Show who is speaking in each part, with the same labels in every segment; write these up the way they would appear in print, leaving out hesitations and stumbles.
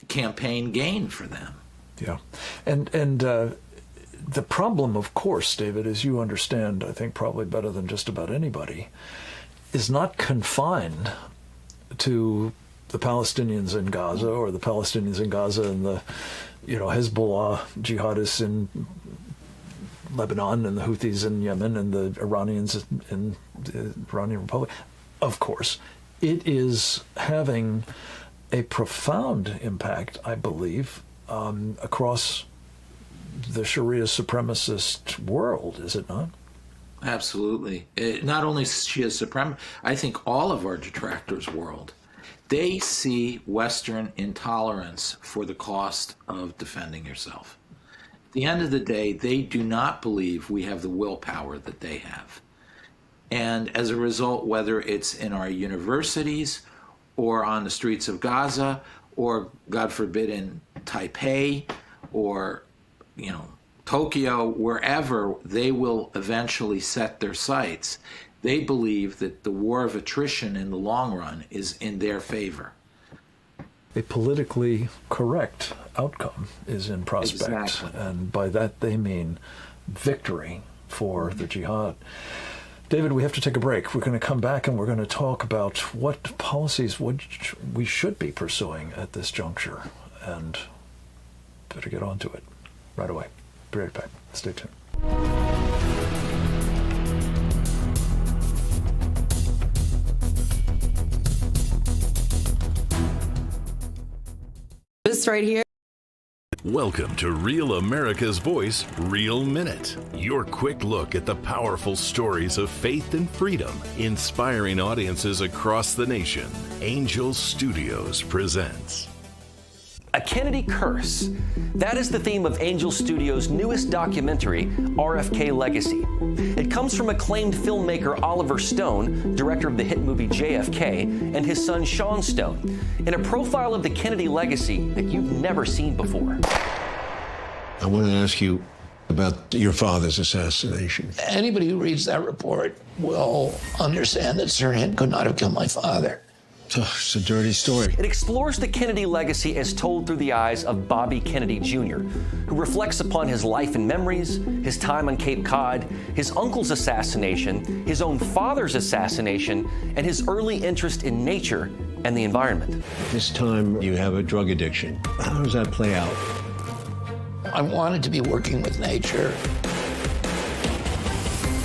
Speaker 1: campaign gain for them.
Speaker 2: Yeah. And the problem, of course, David, as you understand, I think probably better than just about anybody, is not confined to the Palestinians in Gaza or the Palestinians in Gaza and the, Hezbollah jihadists in Lebanon and the Houthis in Yemen and the Iranians in the Iranian Republic. Of course, it is having a profound impact, I believe, across the Sharia supremacist world, is it not?
Speaker 1: Absolutely. Not only Shia supremacy, I think all of our detractors' world, they see Western intolerance for the cost of defending yourself. At the end of the day, they do not believe we have the willpower that they have. And as a result, whether it's in our universities or on the streets of Gaza or, God forbid, in Taipei or, Tokyo, wherever they will eventually set their sights, they believe that the war of attrition in the long run is in their favor.
Speaker 2: A politically correct outcome is in prospect.
Speaker 1: Exactly.
Speaker 2: And by that they mean victory for the jihad. David, we have to take a break. We're going to come back and we're going to talk about what policies we should be pursuing at this juncture. And better get on to it right away. Be right back. Stay tuned.
Speaker 3: This right here.
Speaker 4: Welcome to Real America's Voice, Real Minute. Your quick look at the powerful stories of faith and freedom, inspiring audiences across the nation. Angel Studios presents
Speaker 5: A Kennedy Curse. That is the theme of Angel Studios' newest documentary, RFK Legacy. It comes from acclaimed filmmaker Oliver Stone, director of the hit movie JFK, and his son Sean Stone, in a profile of the Kennedy legacy that you've never seen before.
Speaker 6: I want to ask you about your father's assassination.
Speaker 7: Anybody who reads that report will understand that Sirhan could not have killed my father.
Speaker 6: It's a dirty story.
Speaker 5: It explores the Kennedy legacy as told through the eyes of Bobby Kennedy Jr., who reflects upon his life and memories, his time on Cape Cod, his uncle's assassination, his own father's assassination, and his early interest in nature and the environment.
Speaker 6: This time you have a drug addiction. How does that play out?
Speaker 7: I wanted to be working with nature.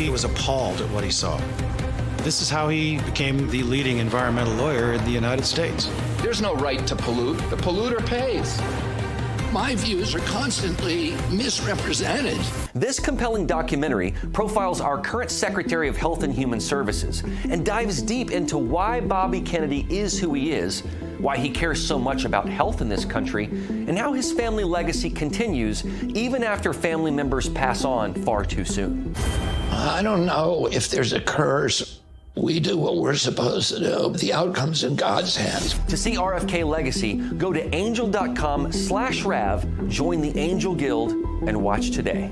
Speaker 8: He was appalled at what he saw. This is how he became the leading environmental lawyer in the United States.
Speaker 9: There's no right to pollute. The polluter pays.
Speaker 7: My views are constantly misrepresented.
Speaker 5: This compelling documentary profiles our current Secretary of Health and Human Services and dives deep into why Bobby Kennedy is who he is, why he cares so much about health in this country, and how his family legacy continues even after family members pass on far too soon.
Speaker 7: I don't know if there's a curse. We do what we're supposed to do. The outcome's in God's hands.
Speaker 5: To see RFK Legacy, go to angel.com/Rav, join the Angel Guild, and watch today.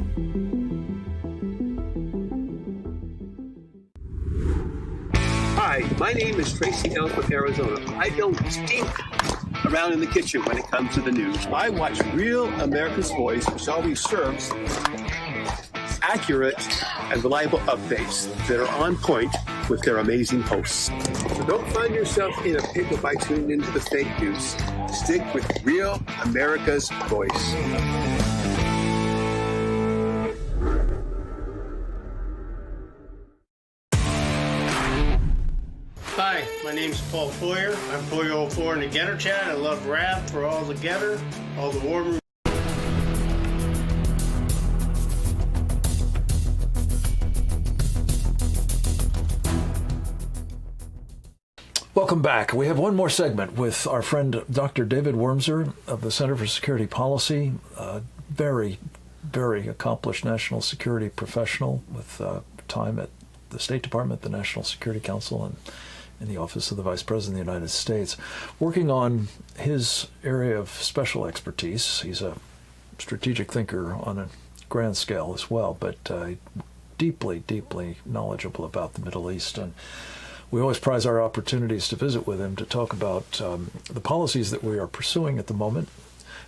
Speaker 10: Hi, my name is Tracy L. from Arizona. I don't stink around in the kitchen when it comes to the news. I watch Real America's Voice, which always serves accurate and reliable updates that are on point with their amazing hosts. So don't find yourself in a pickle by tuning into the fake news. Stick with Real America's Voice.
Speaker 11: Hi, my name's Paul Foyer. I'm Foyer04 in the Getter Chat. I love rap for all the Getter, all the war room.
Speaker 2: Welcome back. We have one more segment with our friend Dr. David Wurmser of the Center for Security Policy, a very, very accomplished national security professional with time at the State Department, the National Security Council, and in the Office of the Vice President of the United States, working on his area of special expertise. He's a strategic thinker on a grand scale as well, but deeply, deeply knowledgeable about the Middle East. And we always prize our opportunities to visit with him to talk about the policies that we are pursuing at the moment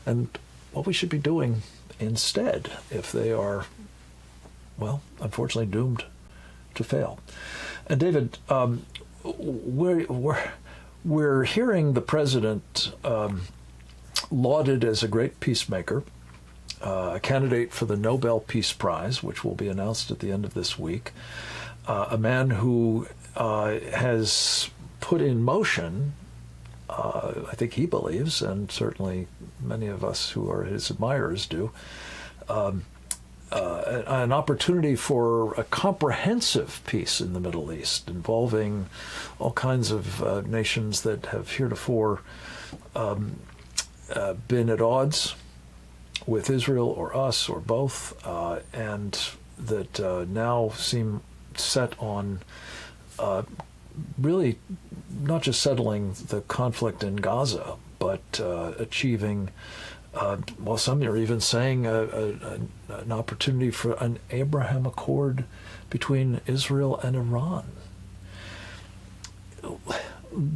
Speaker 2: and what we should be doing instead if they are, well, unfortunately doomed to fail. And David, we're hearing the president lauded as a great peacemaker, a candidate for the Nobel Peace Prize, which will be announced at the end of this week, a man who has put in motion, I think he believes, and certainly many of us who are his admirers do, an opportunity for a comprehensive peace in the Middle East involving all kinds of nations that have heretofore been at odds with Israel or us or both, and that now seem set on really not just settling the conflict in Gaza, but achieving, well, some are even saying an opportunity for an Abraham Accord between Israel and Iran.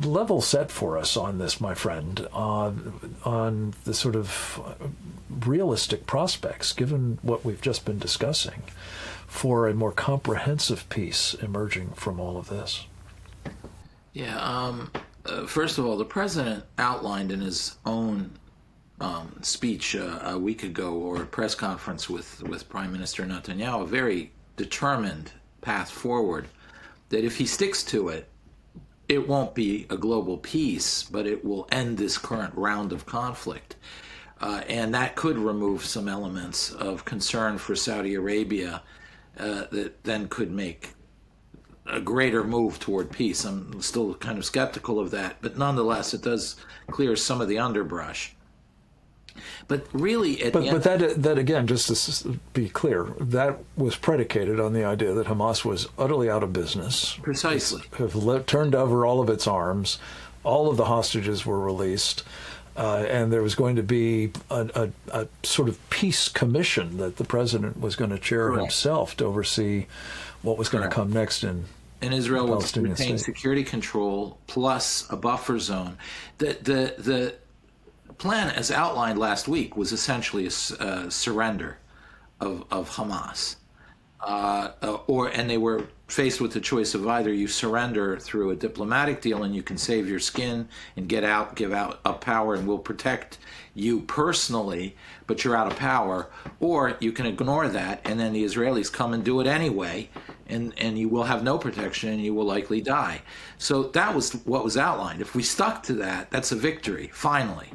Speaker 2: Level set for us on this, my friend, on the sort of realistic prospects, given what we've just been discussing, for a more comprehensive peace emerging from all of this.
Speaker 1: Yeah, first of all, the president outlined in his own speech a week ago, or a press conference with Prime Minister Netanyahu, a very determined path forward, that if he sticks to it, it won't be a global peace, but it will end this current round of conflict. And that could remove some elements of concern for Saudi Arabia that then could make a greater move toward peace. I'm still kind of skeptical of that, but nonetheless, it does clear some of the underbrush. But really,
Speaker 2: but that again, just to be clear, that was predicated on the idea that Hamas was utterly out of business.
Speaker 1: Precisely.
Speaker 2: Have turned over all of its arms, all of the hostages were released, and there was going to be a sort of peace commission that the president was going to chair himself to oversee what was going to come next in.
Speaker 1: And Israel will
Speaker 2: Palestinian
Speaker 1: retain
Speaker 2: state.
Speaker 1: security control plus a buffer zone. The plan, as outlined last week, was essentially a surrender of Hamas, and they were faced with the choice of either you surrender through a diplomatic deal and you can save your skin and give up power and we'll protect you personally, but you're out of power, or you can ignore that and then the Israelis come and do it anyway, and you will have no protection and you will likely die. So that was what was outlined. If we stuck to that, that's a victory, finally.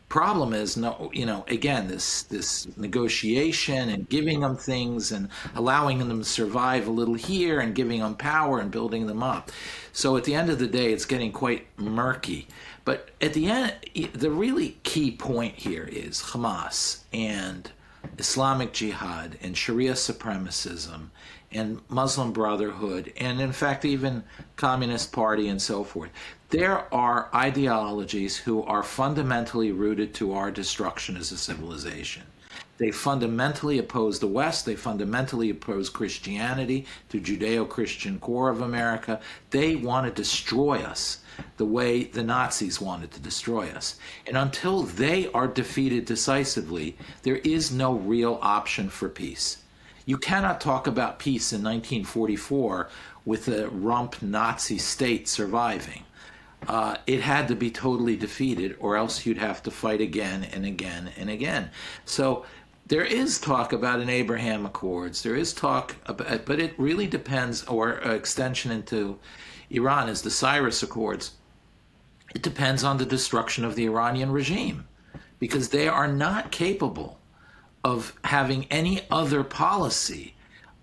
Speaker 1: Problem is, again, this negotiation and giving them things and allowing them to survive a little here and giving them power and building them up. So at the end of the day, it's getting quite murky. But at the end, the really key point here is Hamas and Islamic Jihad and Sharia supremacism and Muslim Brotherhood and, in fact, even Communist Party and so forth. There are ideologies who are fundamentally rooted to our destruction as a civilization. They fundamentally oppose the West. They fundamentally oppose Christianity, the Judeo-Christian core of America. They want to destroy us the way the Nazis wanted to destroy us. And until they are defeated decisively, there is no real option for peace. You cannot talk about peace in 1944 with a rump Nazi state surviving. It had to be totally defeated, or else you'd have to fight again and again and again. So there is talk about an Abraham Accords. There is talk about, but it really depends, or extension into Iran is the Cyrus Accords. It depends on the destruction of the Iranian regime, because they are not capable of having any other policy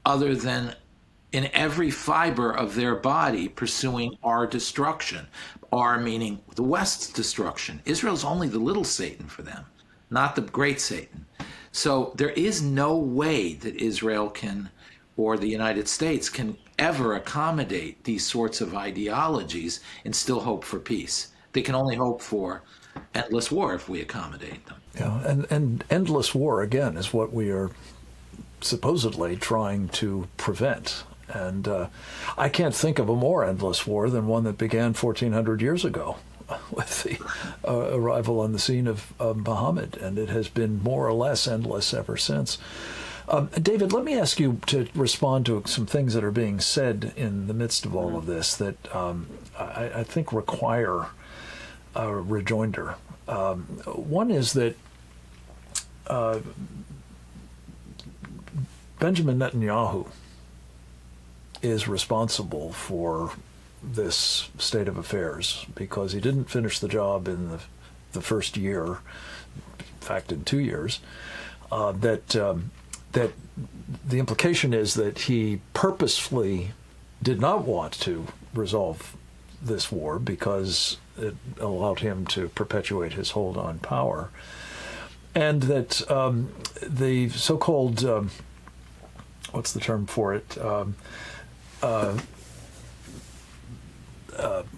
Speaker 1: other than in every fiber of their body pursuing our destruction. Our meaning the West's destruction. Israel's only the little Satan for them, not the great Satan. So there is no way that Israel can, or the United States can ever accommodate these sorts of ideologies and still hope for peace. They can only hope for endless war if we accommodate them.
Speaker 2: Yeah, and endless war, again, is what we are supposedly trying to prevent. And I can't think of a more endless war than one that began 1,400 years ago with the arrival on the scene of Muhammad, and it has been more or less endless ever since. David, let me ask you to respond to some things that are being said in the midst of all of this that I think require a rejoinder. One is that Benjamin Netanyahu is responsible for this state of affairs because he didn't finish the job in the first year, in fact in 2 years, that the implication is that he purposefully did not want to resolve this war because it allowed him to perpetuate his hold on power, and that the so-called what's the term for it?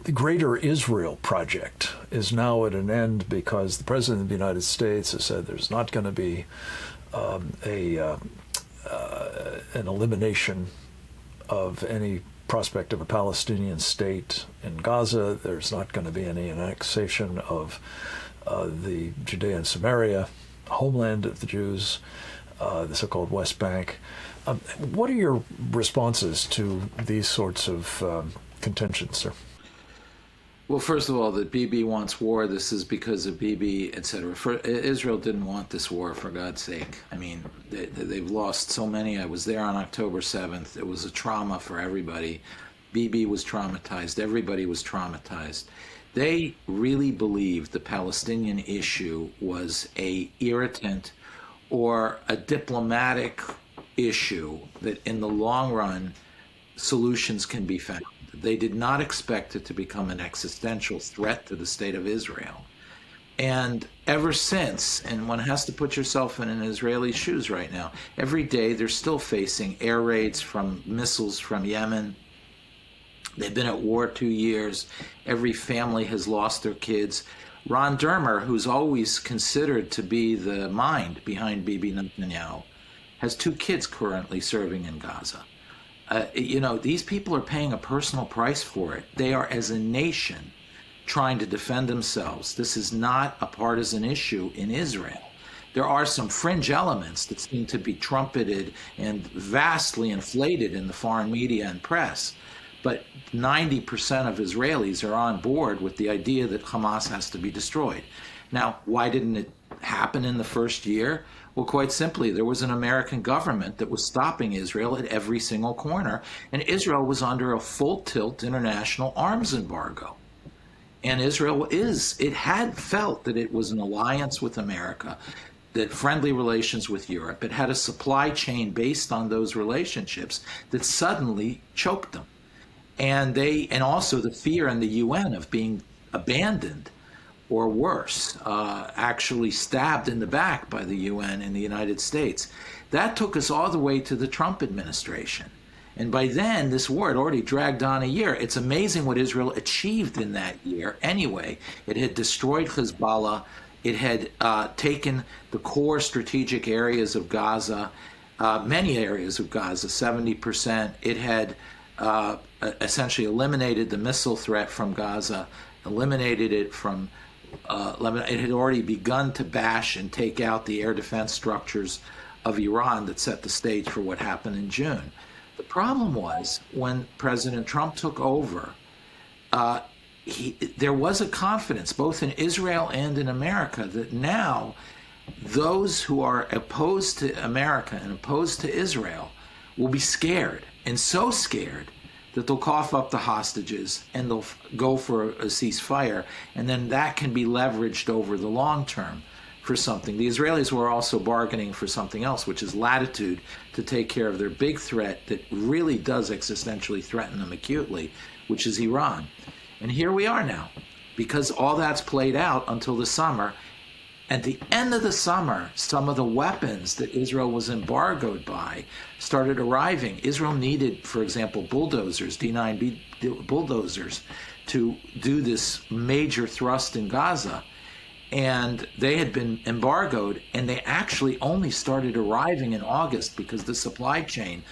Speaker 2: The Greater Israel Project is now at an end because the President of the United States has said there's not going to be an elimination of any prospect of a Palestinian state in Gaza. There's not going to be any annexation of the Judea and Samaria, homeland of the Jews, the so-called West Bank. What are your responses to these sorts of contentions, sir?
Speaker 1: Well, first of all, that Bibi wants war, this is because of Bibi, etc. Israel didn't want this war, for God's sake. I mean, they've lost so many. I was there on October 7th. It was a trauma for everybody. Bibi was traumatized. Everybody was traumatized. They really believed the Palestinian issue was a irritant or a diplomatic issue that in the long run, solutions can be found. They did not expect it to become an existential threat to the state of Israel. And ever since, and one has to put yourself in an Israeli shoes right now, every day they're still facing air raids from missiles from Yemen. They've been at war 2 years. Every family has lost their kids. Ron Dermer, who's always considered to be the mind behind Bibi Netanyahu, has 2 kids currently serving in Gaza. These people are paying a personal price for it. They are, as a nation, trying to defend themselves. This is not a partisan issue in Israel. There are some fringe elements that seem to be trumpeted and vastly inflated in the foreign media and press, but 90% of Israelis are on board with the idea that Hamas has to be destroyed. Now, why didn't it happen in the first year? Well, quite simply, there was an American government that was stopping Israel at every single corner, and Israel was under a full-tilt international arms embargo. And Israel had felt that it was an alliance with America, that friendly relations with Europe. It had a supply chain based on those relationships that suddenly choked them. And also the fear in the UN of being abandoned, or worse, actually stabbed in the back by the UN in the United States. That took us all the way to the Trump administration. And by then, this war had already dragged on a year. It's amazing what Israel achieved in that year anyway. It had destroyed Hezbollah. It had taken the core strategic areas of Gaza, many areas of Gaza, 70%. It had essentially eliminated the missile threat from Gaza, eliminated it from Lebanon. It had already begun to bash and take out the air defense structures of Iran that set the stage for what happened in June. The problem was when President Trump took over, there was a confidence both in Israel and in America that now those who are opposed to America and opposed to Israel will be scared, and so scared that they'll cough up the hostages and they'll go for a ceasefire, and then that can be leveraged over the long term for something. The Israelis were also bargaining for something else, which is latitude to take care of their big threat that really does existentially threaten them acutely, which is Iran. And here we are now, because all that's played out until the summer. At the end of the summer, some of the weapons that Israel was embargoed by started arriving. Israel needed, for example, bulldozers, D9 bulldozers, to do this major thrust in Gaza. And they had been embargoed, and they actually only started arriving in August because the supply chain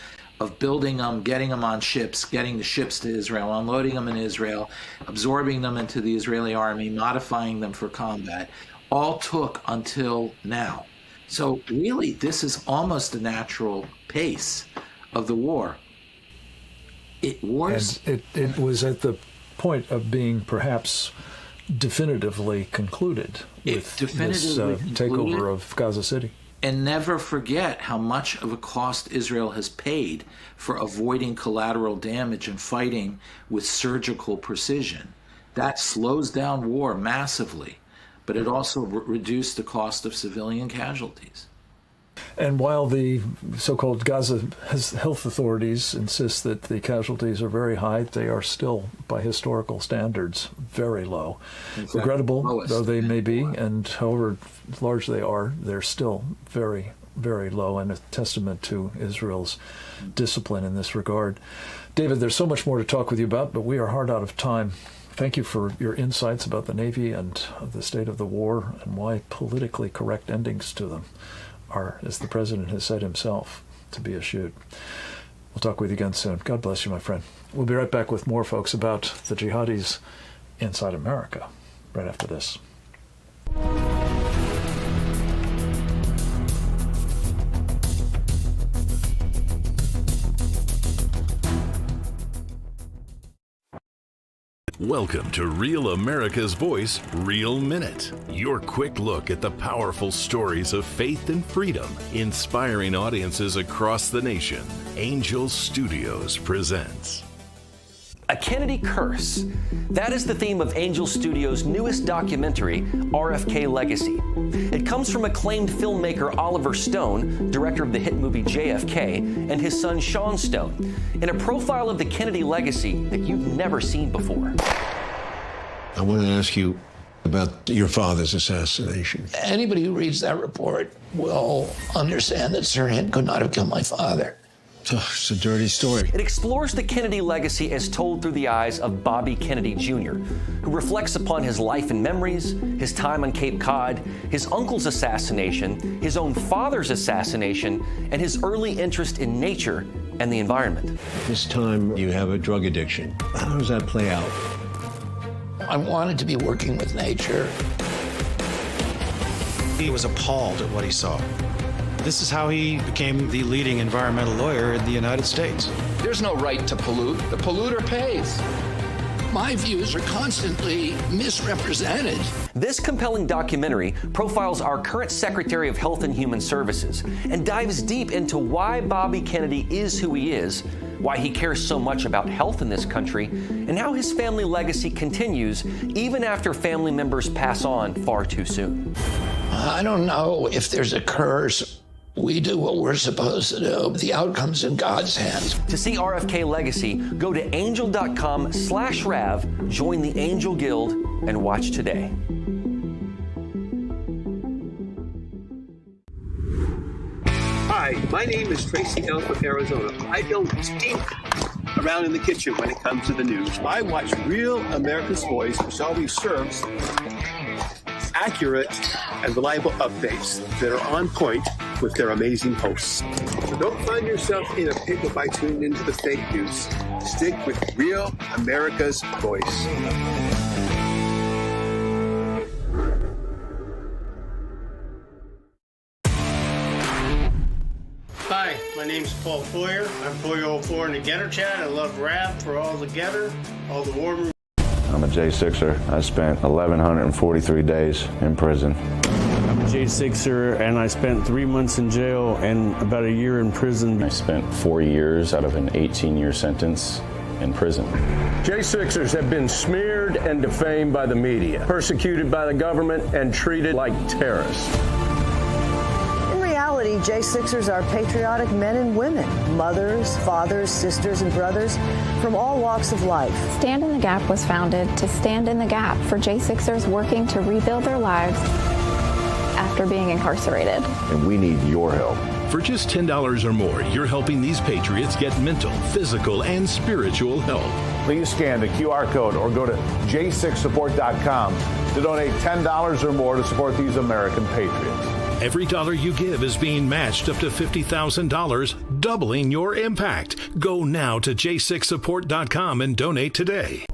Speaker 1: of building them, getting them on ships, getting the ships to Israel, unloading them in Israel, absorbing them into the Israeli army, modifying them for combat, all took until now. So really, this is almost a natural pace of the war. It was
Speaker 2: at the point of being perhaps definitively concluded with this takeover of Gaza City.
Speaker 1: And never forget how much of a cost Israel has paid for avoiding collateral damage and fighting with surgical precision. That slows down war massively, but it also reduced the cost of civilian casualties.
Speaker 2: And while the so-called Gaza health authorities insist that the casualties are very high, they are still, by historical standards, very low. Exactly. Regrettable though they may be, and however large they are, they're still very, very low, and a testament to Israel's discipline in this regard. David, there's so much more to talk with you about, but we are hard out of time. Thank you for your insights about the Navy and the state of the war and why politically correct endings to them are, as the president has said himself, to be eschewed. We'll talk with you again soon. God bless you, my friend. We'll be right back with more, folks, about the jihadis inside America right after this.
Speaker 4: Welcome to Real America's Voice, Real Minute. Your quick look at the powerful stories of faith and freedom, inspiring audiences across the nation. Angel Studios presents
Speaker 5: A Kennedy Curse. That is the theme of Angel Studios' newest documentary, RFK Legacy. It comes from acclaimed filmmaker Oliver Stone, director of the hit movie JFK, and his son Sean Stone, in a profile of the Kennedy legacy that you've never seen before.
Speaker 6: I want to ask you about your father's assassination.
Speaker 7: Anybody who reads that report will understand that Sirhan could not have killed my father.
Speaker 6: It's a dirty story.
Speaker 5: It explores the Kennedy legacy as told through the eyes of Bobby Kennedy Jr., who reflects upon his life and memories, his time on Cape Cod, his uncle's assassination, his own father's assassination, and his early interest in nature and the environment.
Speaker 6: This time you have a drug addiction. How does that play out?
Speaker 7: I wanted to be working with nature.
Speaker 8: He was appalled at what he saw. This is how he became the leading environmental lawyer in the United States.
Speaker 9: There's no right to pollute. The polluter pays.
Speaker 7: My views are constantly misrepresented.
Speaker 5: This compelling documentary profiles our current Secretary of Health and Human Services and dives deep into why Bobby Kennedy is who he is, why he cares so much about health in this country, and how his family legacy continues even after family members pass on far too soon.
Speaker 7: I don't know if there's a curse. We do what we're supposed to do. The outcome's in God's hands.
Speaker 5: To see RFK Legacy, go to angel.com/Rav, join the Angel Guild, and watch today.
Speaker 10: Hi, my name is Tracy L. from Arizona. I don't stink around in the kitchen when it comes to the news. I watch Real America's Voice, which always serves accurate and reliable updates that are on point with their amazing hosts. So don't find yourself in a pickle by tuning into the fake news. Stick with Real America's Voice.
Speaker 11: Hi, my name's Paul Foyer. I'm Foyer04 in the Getter Chat. I love rap for all the Getter, all the war room.
Speaker 3: I'm a J6er. I spent 1,143 days in prison.
Speaker 12: I'm a J6er, and I spent 3 months in jail and about a year in prison.
Speaker 3: I spent 4 years out of an 18-year sentence in prison.
Speaker 13: J6ers have been smeared and defamed by the media, persecuted by the government, and treated like terrorists.
Speaker 14: In reality, J6ers are patriotic men and women, mothers, fathers, sisters, and brothers from all walks of life.
Speaker 15: Stand in the Gap was founded to stand in the gap for J6ers working to rebuild their lives after being incarcerated.
Speaker 3: And we need your help.
Speaker 4: For just $10 or more, you're helping these patriots get mental, physical, and spiritual help.
Speaker 13: Please scan the QR code or go to j6support.com to donate $10 or more to support these American patriots.
Speaker 4: Every dollar you give is being matched up to $50,000, doubling your impact. Go now to j6support.com and donate today.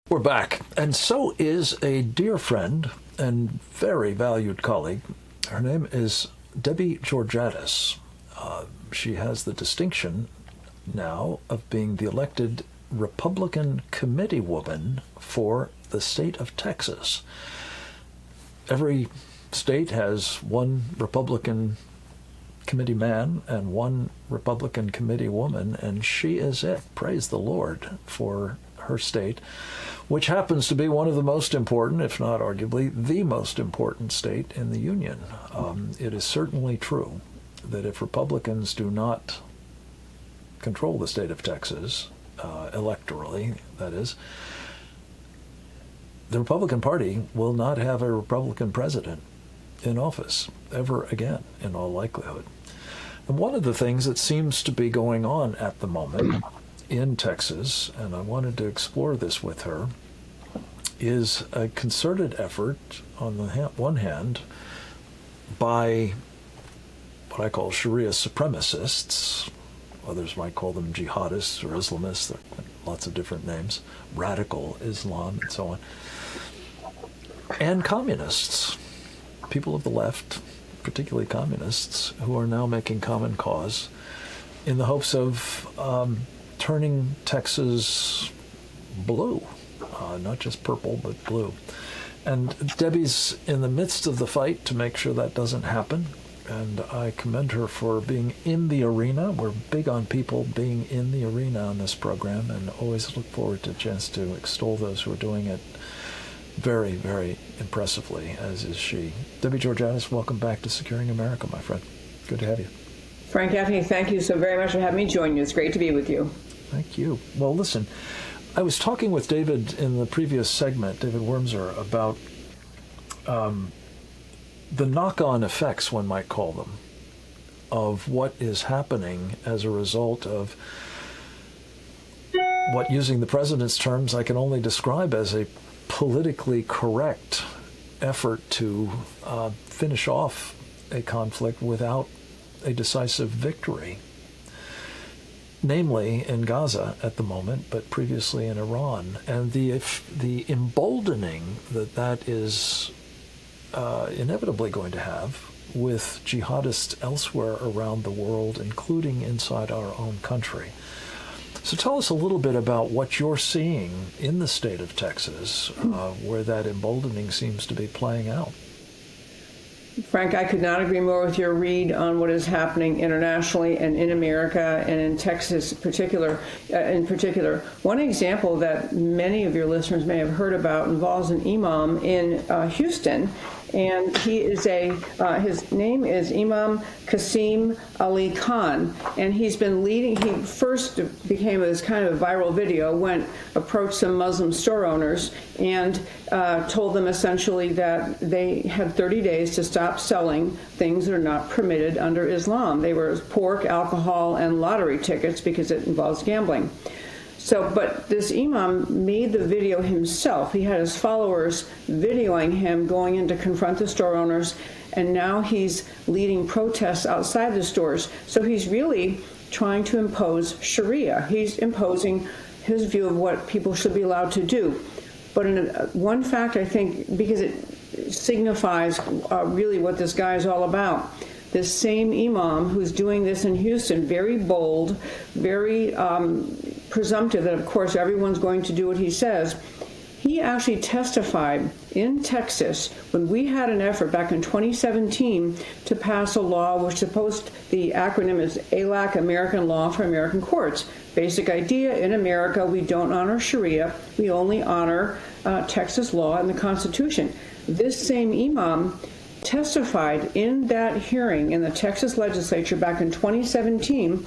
Speaker 2: We're back, and so is a dear friend and very valued colleague. Her name is Debbie Georgatos. She has the distinction now of being the elected Republican committee woman for the state of Texas. Every state has one Republican committee man and one Republican committee woman, and she is it. Praise the Lord for her state, which happens to be one of the most important, if not arguably the most important state in the Union. It is certainly true that if Republicans do not control the state of Texas, electorally, that is, the Republican Party will not have a Republican president in office ever again, in all likelihood. And one of the things that seems to be going on at the moment in Texas, and I wanted to explore this with her, is a concerted effort on the one hand by what I call Sharia supremacists. Others might call them jihadists or Islamists. There are lots of different names, radical Islam and so on, and communists, people of the left, particularly communists, who are now making common cause in the hopes of turning Texas blue, not just purple, but blue. And Debbie's in the midst of the fight to make sure that doesn't happen, and I commend her for being in the arena. We're big on people being in the arena on this program, and always look forward to a chance to extol those who are doing it very, very impressively, as is she. Debbie Georgatos, welcome back to Securing America, my friend. Good to have you.
Speaker 16: Frank Gaffney, thank you so very much for having me join you. It's great to be with you.
Speaker 2: Thank you. Well, listen, I was talking with David in the previous segment, David Wormser, about the knock-on effects, one might call them, of what is happening as a result of what, using the president's terms, I can only describe as a politically correct effort to finish off a conflict without a decisive victory, namely in Gaza at the moment, but previously in Iran. And the emboldening that is inevitably going to have with jihadists elsewhere around the world, including inside our own country. So tell us a little bit about what you're seeing in the state of Texas, where that emboldening seems to be playing out.
Speaker 16: Frank, I could not agree more with your read on what is happening internationally and in America and in Texas in particular. One example that many of your listeners may have heard about involves an imam in Houston, and he is his name is Imam Qasim Ali Khan, and he's been leading. He first became this kind of viral video, approached some Muslim store owners and told them essentially that they had 30 days to stop selling things that are not permitted under Islam. They were pork, alcohol, and lottery tickets because it involves gambling. But this imam made the video himself. He had his followers videoing him going in to confront the store owners, and now he's leading protests outside the stores. So he's really trying to impose Sharia. He's imposing his view of what people should be allowed to do. But one fact, I think, because it signifies really what this guy is all about. This same imam who's doing this in Houston, very bold, very presumptive that, of course, everyone's going to do what he says. He actually testified in Texas when we had an effort back in 2017 to pass a law which the acronym is ALAC, American Law for American Courts. Basic idea, in America, we don't honor Sharia. We only honor Texas law and the Constitution. This same imam testified in that hearing in the Texas legislature back in 2017,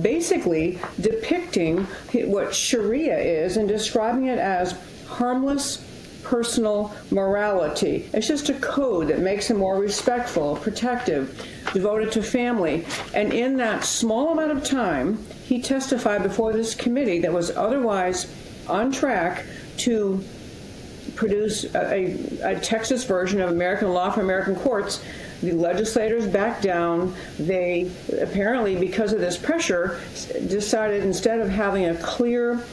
Speaker 16: basically depicting what Sharia is and describing it as harmless personal morality. It's just a code that makes him more respectful, protective, devoted to family. And in that small amount of time, he testified before this committee that was otherwise on track to produce a Texas version of American law for American courts. The legislators backed down. They apparently, because of this pressure, decided instead of having a clear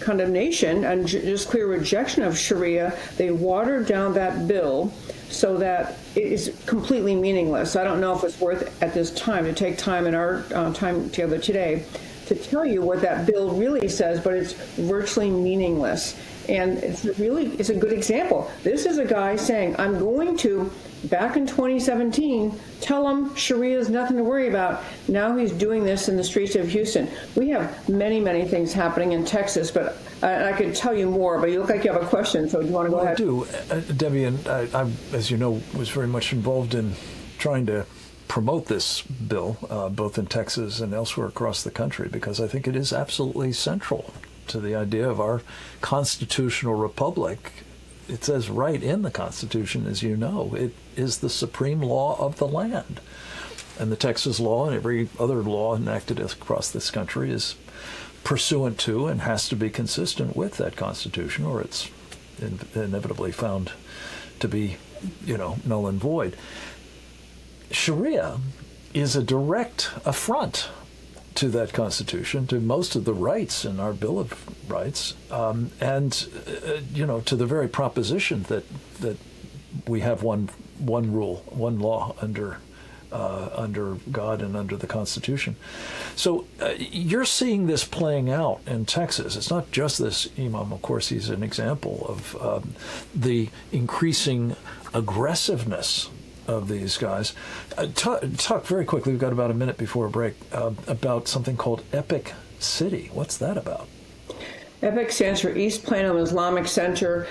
Speaker 16: condemnation and just clear rejection of Sharia, they watered down that bill so that it is completely meaningless. I don't know if it's worth at this time to take time in our time together today to tell you what that bill really says, but it's virtually meaningless. And it's a good example. This is a guy saying, I'm going to, back in 2017, tell him Sharia is nothing to worry about. Now he's doing this in the streets of Houston. We have many, many things happening in Texas, but I could tell you more, but you look like you have a question, so do you want to go ahead?
Speaker 2: I do. Debbie, and I, as you know, was very much involved in trying to promote this bill, both in Texas and elsewhere across the country, because I think it is absolutely central to the idea of our constitutional republic. It says right in the Constitution, as you know, it is the supreme law of the land. And the Texas law and every other law enacted across this country is pursuant to and has to be consistent with that Constitution, or it's inevitably found to be, null and void. Sharia is a direct affront to that Constitution, to most of the rights in our Bill of Rights, and to the very proposition that we have one rule, one law under God and under the Constitution. So you're seeing this playing out in Texas. It's not just this imam. Of course, he's an example of the increasing aggressiveness of these guys. Talk very quickly, we've got about a minute before a break, about something called Epic City. What's that about?
Speaker 16: EPIC stands for East Plano Islamic Center.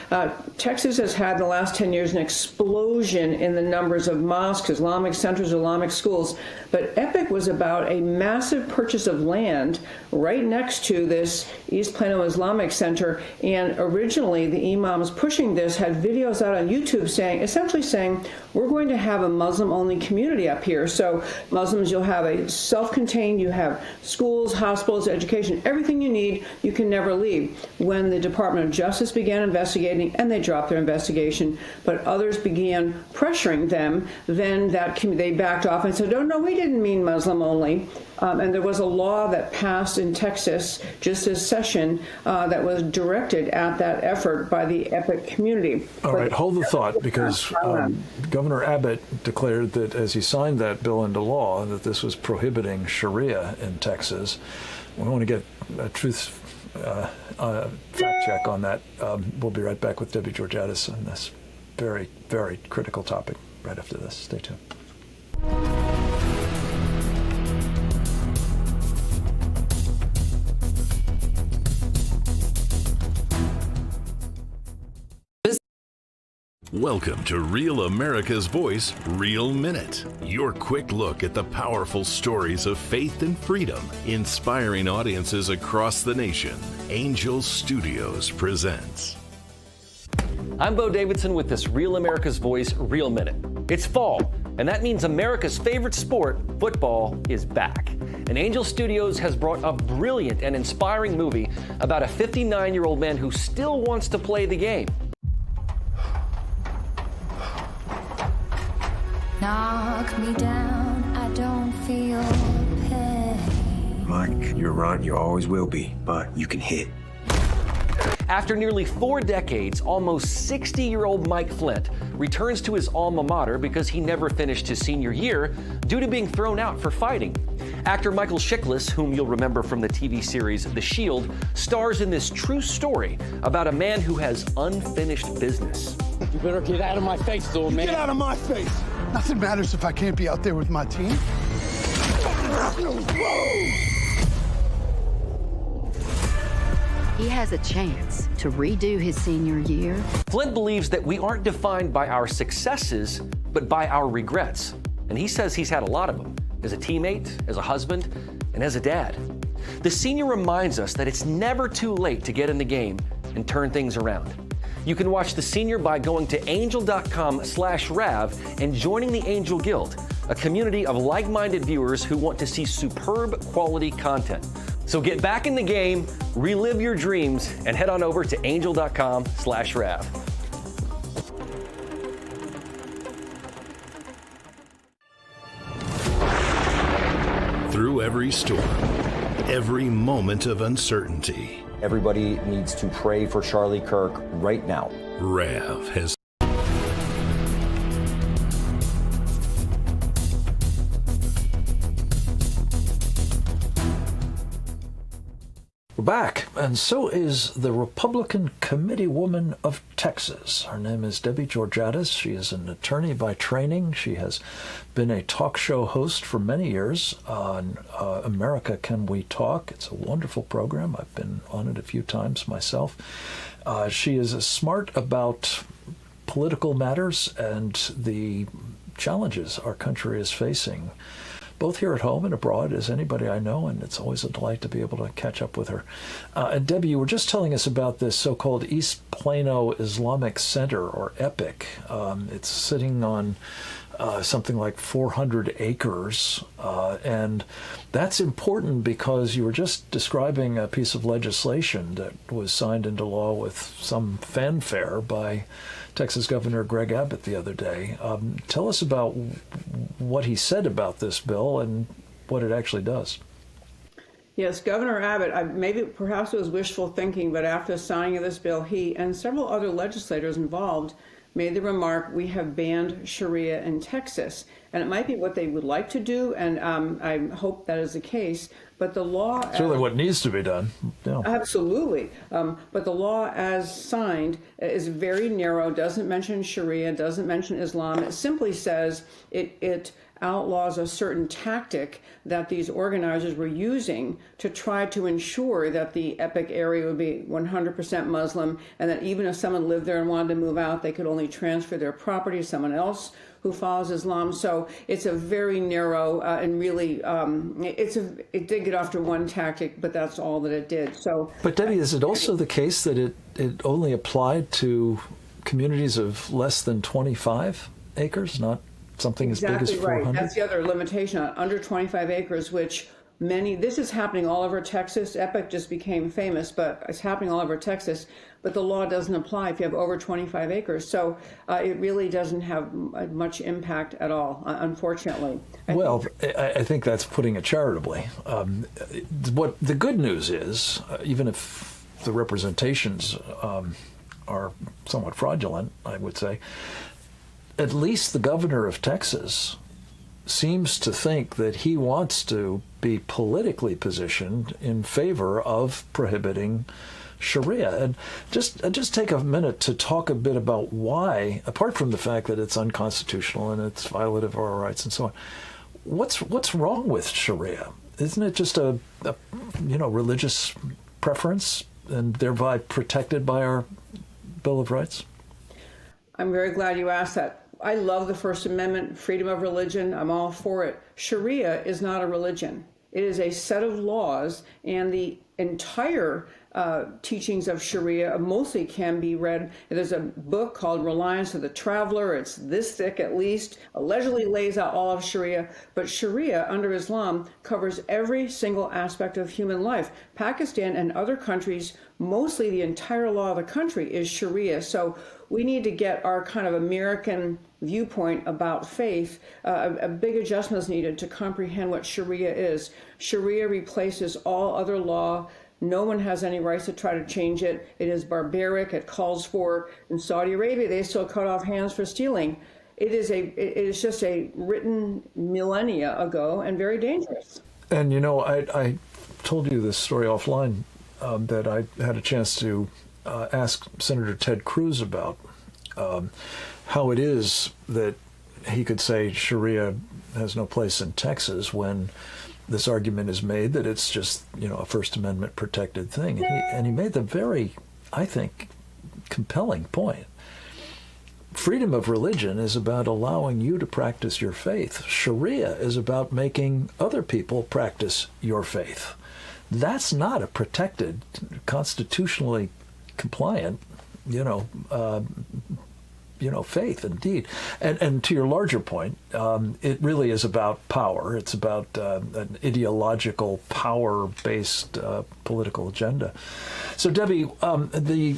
Speaker 16: Texas has had in the last 10 years an explosion in the numbers of mosques, Islamic centers, Islamic schools. But EPIC was about a massive purchase of land right next to this East Plano Islamic Center. And originally, the imams pushing this had videos out on YouTube essentially saying, we're going to have a Muslim-only community up here. So Muslims, you'll have a self-contained, you have schools, hospitals, education, everything you need, you can never leave. When the Department of Justice began investigating, and they dropped their investigation, but others began pressuring them, then they backed off and said, oh, no, we didn't mean Muslim only. And there was a law that passed in Texas just this session that was directed at that effort by the EPIC community.
Speaker 2: All right, hold the thought, because Governor Abbott declared that as he signed that bill into law, that this was prohibiting Sharia in Texas. We want to get a truth fact check on that. We'll be right back with Debbie Georgatos on this very, very critical topic right after this. Stay tuned.
Speaker 4: Welcome to Real America's Voice, Real Minute. Your quick look at the powerful stories of faith and freedom, inspiring audiences across the nation. Angel Studios presents.
Speaker 5: I'm Bo Davidson with this Real America's Voice, Real Minute. It's fall, and that means America's favorite sport, football, is back. And Angel Studios has brought a brilliant and inspiring movie about a 59-year-old man who still wants to play the game.
Speaker 17: Knock me down, I don't feel pain.
Speaker 18: Mike, you're right, you always will be, but you can hit.
Speaker 5: After nearly 4 decades, almost 60-year-old Mike Flint returns to his alma mater because he never finished his senior year due to being thrown out for fighting. Actor Michael Chiklis, whom you'll remember from the TV series The Shield, stars in this true story about a man who has unfinished business.
Speaker 19: You better get out of my face, little man.
Speaker 20: Get out of my face! Nothing matters if I can't be out there with my team.
Speaker 21: He has a chance to redo his senior year.
Speaker 5: Flint believes that we aren't defined by our successes, but by our regrets. And he says he's had a lot of them, as a teammate, as a husband, and as a dad. The senior reminds us that it's never too late to get in the game and turn things around. You can watch The Senior by going to angel.com/Rav and joining the Angel Guild, a community of like-minded viewers who want to see superb quality content. So get back in the game, relive your dreams, and head on over to angel.com/Rav.
Speaker 4: Through every storm, every moment of uncertainty,
Speaker 1: everybody needs to pray for Charlie Kirk right now.
Speaker 4: Rav has
Speaker 2: We're back, and so is the Republican Committeewoman of Texas. Her name is Debbie Georgatos. She is an attorney by training. She has been a talk show host for many years on America Can We Talk. It's a wonderful program. I've been on it a few times myself. She is smart about political matters and the challenges our country is facing, both here at home and abroad, as anybody I know, and it's always a delight to be able to catch up with her. And Debbie, you were just telling us about this so-called East Plano Islamic Center, or EPIC. It's sitting on something like 400 acres, and that's important because you were just describing a piece of legislation that was signed into law with some fanfare by Texas Governor Greg Abbott the other day. Tell us about what he said about this bill and what it actually does.
Speaker 16: Yes, Governor Abbott, perhaps it was wishful thinking, but after the signing of this bill, he and several other legislators involved made the remark, we have banned Sharia in Texas. And it might be what they would like to do, and I hope that is the case. But the law...
Speaker 2: Certainly what needs to be done. Yeah.
Speaker 16: Absolutely. But the law as signed is very narrow, doesn't mention Sharia, doesn't mention Islam. It simply says it outlaws a certain tactic that these organizers were using to try to ensure that the EPIC area would be 100% Muslim, and that even if someone lived there and wanted to move out, they could only transfer their property to someone else who follows Islam. So it's a very narrow and really, it did get after one tactic, but that's all that it did. So,
Speaker 2: but Debbie, is it also the case that it only applied to communities of less than 25 acres, not something as big as 400?
Speaker 16: Exactly right. That's the other limitation on under 25 acres, which this is happening all over Texas. EPIC just became famous, but it's happening all over Texas. But the law doesn't apply if you have over 25 acres. So it really doesn't have much impact at all, unfortunately.
Speaker 2: I think that's putting it charitably. What the good news is, even if the representations are somewhat fraudulent, I would say, at least the governor of Texas seems to think that he wants to be politically positioned in favor of prohibiting Sharia. And just take a minute to talk a bit about why, apart from the fact that it's unconstitutional and it's violative of our rights and so on, what's wrong with Sharia? Isn't it just a religious preference and thereby protected by our Bill of Rights?
Speaker 16: I'm very glad you asked that. I love the First Amendment, freedom of religion. I'm all for it. Sharia is not a religion. It is a set of laws, and the entire teachings of Sharia mostly can be read. There's a book called Reliance of the Traveler. It's this thick at least, allegedly lays out all of Sharia. But Sharia under Islam covers every single aspect of human life. Pakistan and other countries, mostly the entire law of the country is Sharia. So we need to get our kind of American viewpoint about faith. A big adjustment is needed to comprehend what Sharia is. Sharia replaces all other law. No one has any rights to try to change it. It is barbaric. It calls for, in Saudi Arabia, they still cut off hands for stealing. It is just a written millennia ago and very dangerous.
Speaker 2: And I told you this story offline that I had a chance to ask Senator Ted Cruz about how it is that he could say Sharia has no place in Texas when this argument is made that it's just, a First Amendment protected thing. And he made the very, I think, compelling point. Freedom of religion is about allowing you to practice your faith. Sharia is about making other people practice your faith. That's not a protected, constitutionally compliant, faith, indeed. And to your larger point, it really is about power. It's about an ideological, power-based political agenda. So, Debbie, the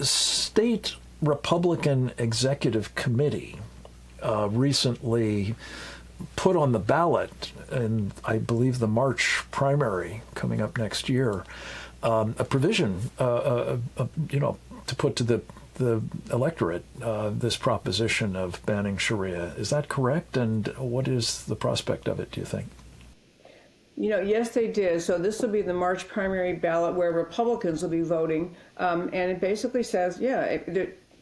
Speaker 2: state Republican Executive Committee recently put on the ballot in, I believe, the March primary coming up next year, a provision, to put to the electorate this proposition of banning Sharia. Is that correct? And what is the prospect of it, do you think?
Speaker 16: Yes, they did. So this will be the March primary ballot where Republicans will be voting. And it basically says,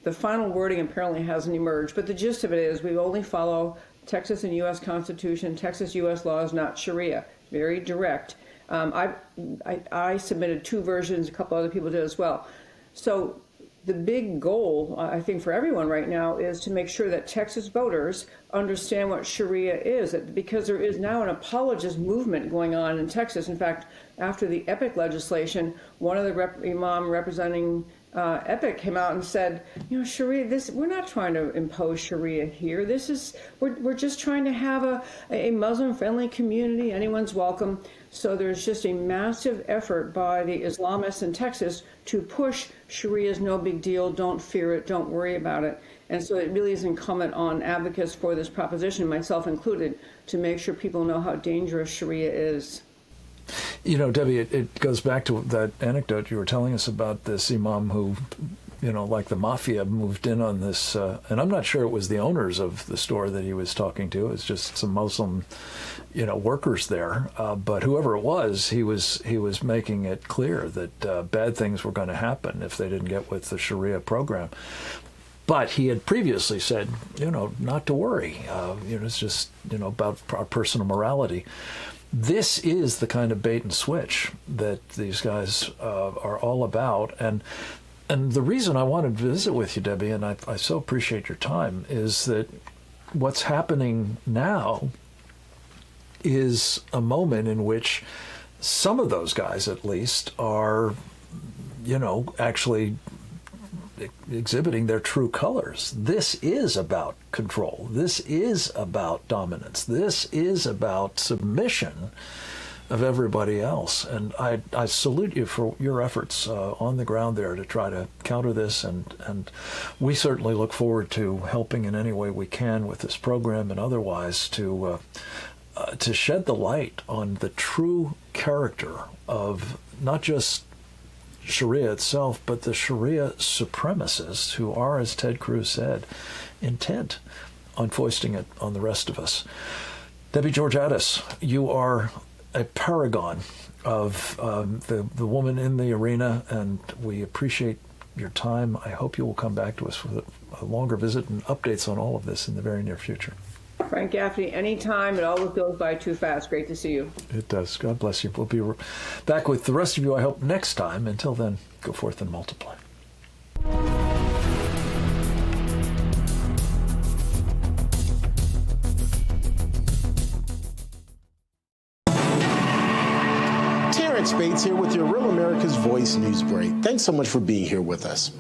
Speaker 16: the final wording apparently hasn't emerged, but the gist of it is we only follow Texas and U.S. Constitution, Texas U.S. laws, not Sharia. Very direct. I submitted 2 versions, a couple other people did as well. So the big goal, I think, for everyone right now is to make sure that Texas voters understand what Sharia is, because there is now an apologist movement going on in Texas. In fact, after the EPIC legislation, one of the imam representing EPIC came out and said, Sharia, we're not trying to impose Sharia here. We're just trying to have a Muslim-friendly community. Anyone's welcome. So there's just a massive effort by the Islamists in Texas to push Sharia is no big deal, don't fear it, don't worry about it. And so it really is incumbent on advocates for this proposition, myself included, to make sure people know how dangerous Sharia is.
Speaker 2: Debbie, it goes back to that anecdote you were telling us about this imam who, like the mafia, moved in on this. And I'm not sure it was the owners of the store that he was talking to. It was just some Muslim, workers there. But whoever it was, he was making it clear that bad things were going to happen if they didn't get with the Sharia program. But he had previously said, not to worry. It's just, about our personal morality. This is the kind of bait and switch that these guys are all about. And the reason I wanted to visit with you, Debbie, and I so appreciate your time, is that what's happening now is a moment in which some of those guys, at least, are, actually exhibiting their true colors. This is about control. This is about dominance. This is about submission of everybody else. And I salute you for your efforts on the ground there to try to counter this. And we certainly look forward to helping in any way we can with this program and otherwise to shed the light on the true character of not just Sharia itself, but the Sharia supremacists who are, as Ted Cruz said, intent on foisting it on the rest of us. Debbie Georgatos, you are a paragon of the woman in the arena, and we appreciate your time. I hope you will come back to us with a longer visit and updates on all of this in the very near future.
Speaker 16: Frank Gaffney, anytime. It always goes by too fast. Great to see you.
Speaker 2: It does. God bless you. We'll be back with the rest of you, I hope, next time. Until then, go forth and multiply.
Speaker 6: Terrence Bates here with your Real America's Voice News Break. Thanks so much for being here with us.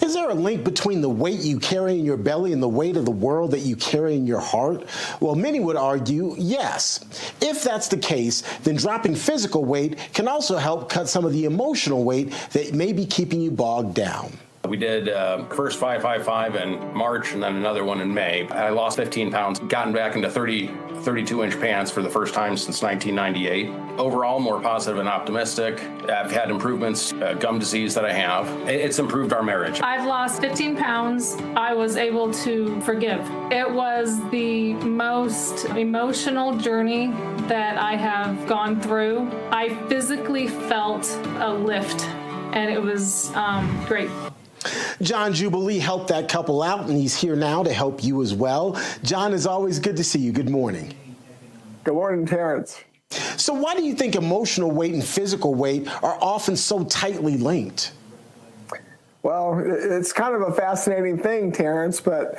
Speaker 6: Is there a link between the weight you carry in your belly and the weight of the world that you carry in your heart? Well, many would argue yes. If that's the case, then dropping physical weight can also help cut some of the emotional weight that may be keeping you bogged down.
Speaker 22: We did first 555 in March and then another one in May. I lost 15 pounds, gotten back into 32-inch pants for the first time since 1998. Overall, more positive and optimistic. I've had improvements, gum disease that I have. It's improved our marriage.
Speaker 23: I've lost 15 pounds. I was able to forgive. It was the most emotional journey that I have gone through. I physically felt a lift, and it was great.
Speaker 6: John Jubilee helped that couple out, and he's here now to help you as well. John, it's always good to see you. Good morning.
Speaker 24: Good morning, Terrence.
Speaker 6: So why do you think emotional weight and physical weight are often so tightly linked?
Speaker 24: Well, it's kind of a fascinating thing, Terrence, but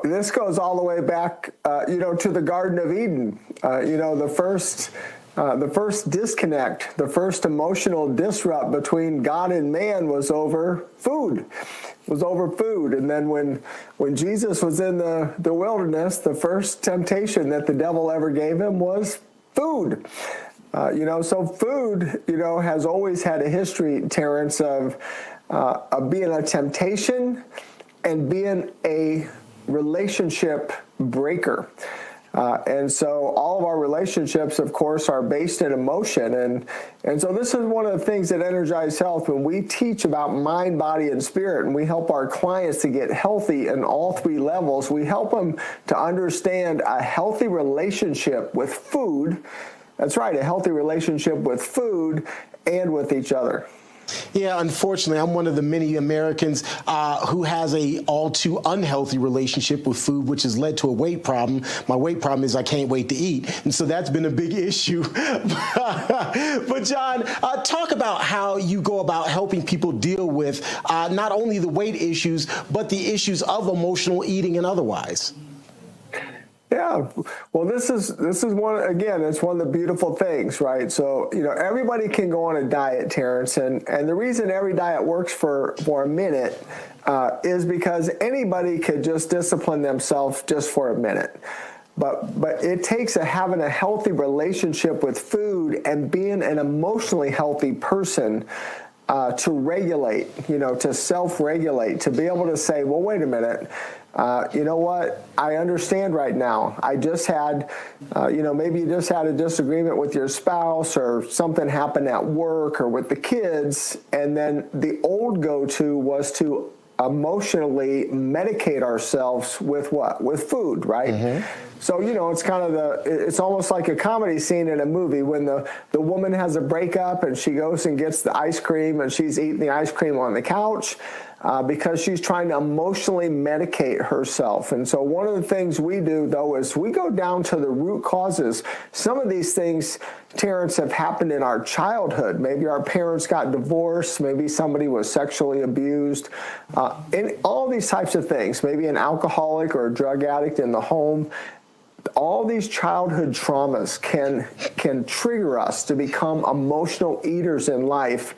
Speaker 24: this goes all the way back, to the Garden of Eden. The first The first disconnect, the first emotional disrupt between God and man was over food. And then when Jesus was in the wilderness, the first temptation that the devil ever gave him was food. So food, has always had a history, Terrence, of being a temptation and being a relationship breaker. And so all of our relationships, of course, are based in emotion. And so this is one of the things that Energize Health, when we teach about mind, body, and spirit, and we help our clients to get healthy in all three levels, we help them to understand a healthy relationship with food. That's right, a healthy relationship with food and with each other.
Speaker 6: Yeah, unfortunately, I'm one of the many Americans who has a all too unhealthy relationship with food, which has led to a weight problem. My weight problem is I can't wait to eat. And so that's been a big issue. But John, talk about how you go about helping people deal with not only the weight issues, but the issues of emotional eating and otherwise.
Speaker 24: Yeah, well, this is one, again, it's one of the beautiful things, right? So, everybody can go on a diet, Terrence, and the reason every diet works for a minute is because anybody could just discipline themselves just for a minute. But it takes having a healthy relationship with food and being an emotionally healthy person to regulate, to self-regulate, to be able to say, well, wait a minute. You know what? I understand right now. I just had, maybe you just had a disagreement with your spouse or something happened at work or with the kids. And then the old go-to was to emotionally medicate ourselves with what? With food, right? Mm-hmm. So, it's kind of it's almost like a comedy scene in a movie when the woman has a breakup and she goes and gets the ice cream and she's eating the ice cream on the couch. Because she's trying to emotionally medicate herself. And so one of the things we do, though, is we go down to the root causes. Some of these things, Terrence, have happened in our childhood. Maybe our parents got divorced. Maybe somebody was sexually abused. And all these types of things. Maybe an alcoholic or a drug addict in the home. All these childhood traumas can trigger us to become emotional eaters in life.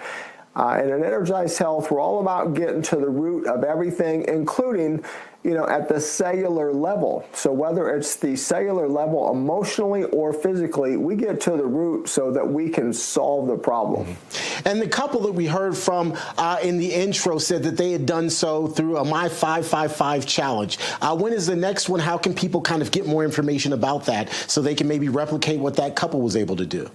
Speaker 24: And in Energized Health, we're all about getting to the root of everything, including, at the cellular level. So whether it's the cellular level emotionally or physically, we get to the root so that we can solve the problem.
Speaker 6: And the couple that we heard from in the intro said that they had done so through a My 555 challenge. When is the next one? How can people kind of get more information about that so they can maybe replicate what that couple was able to do?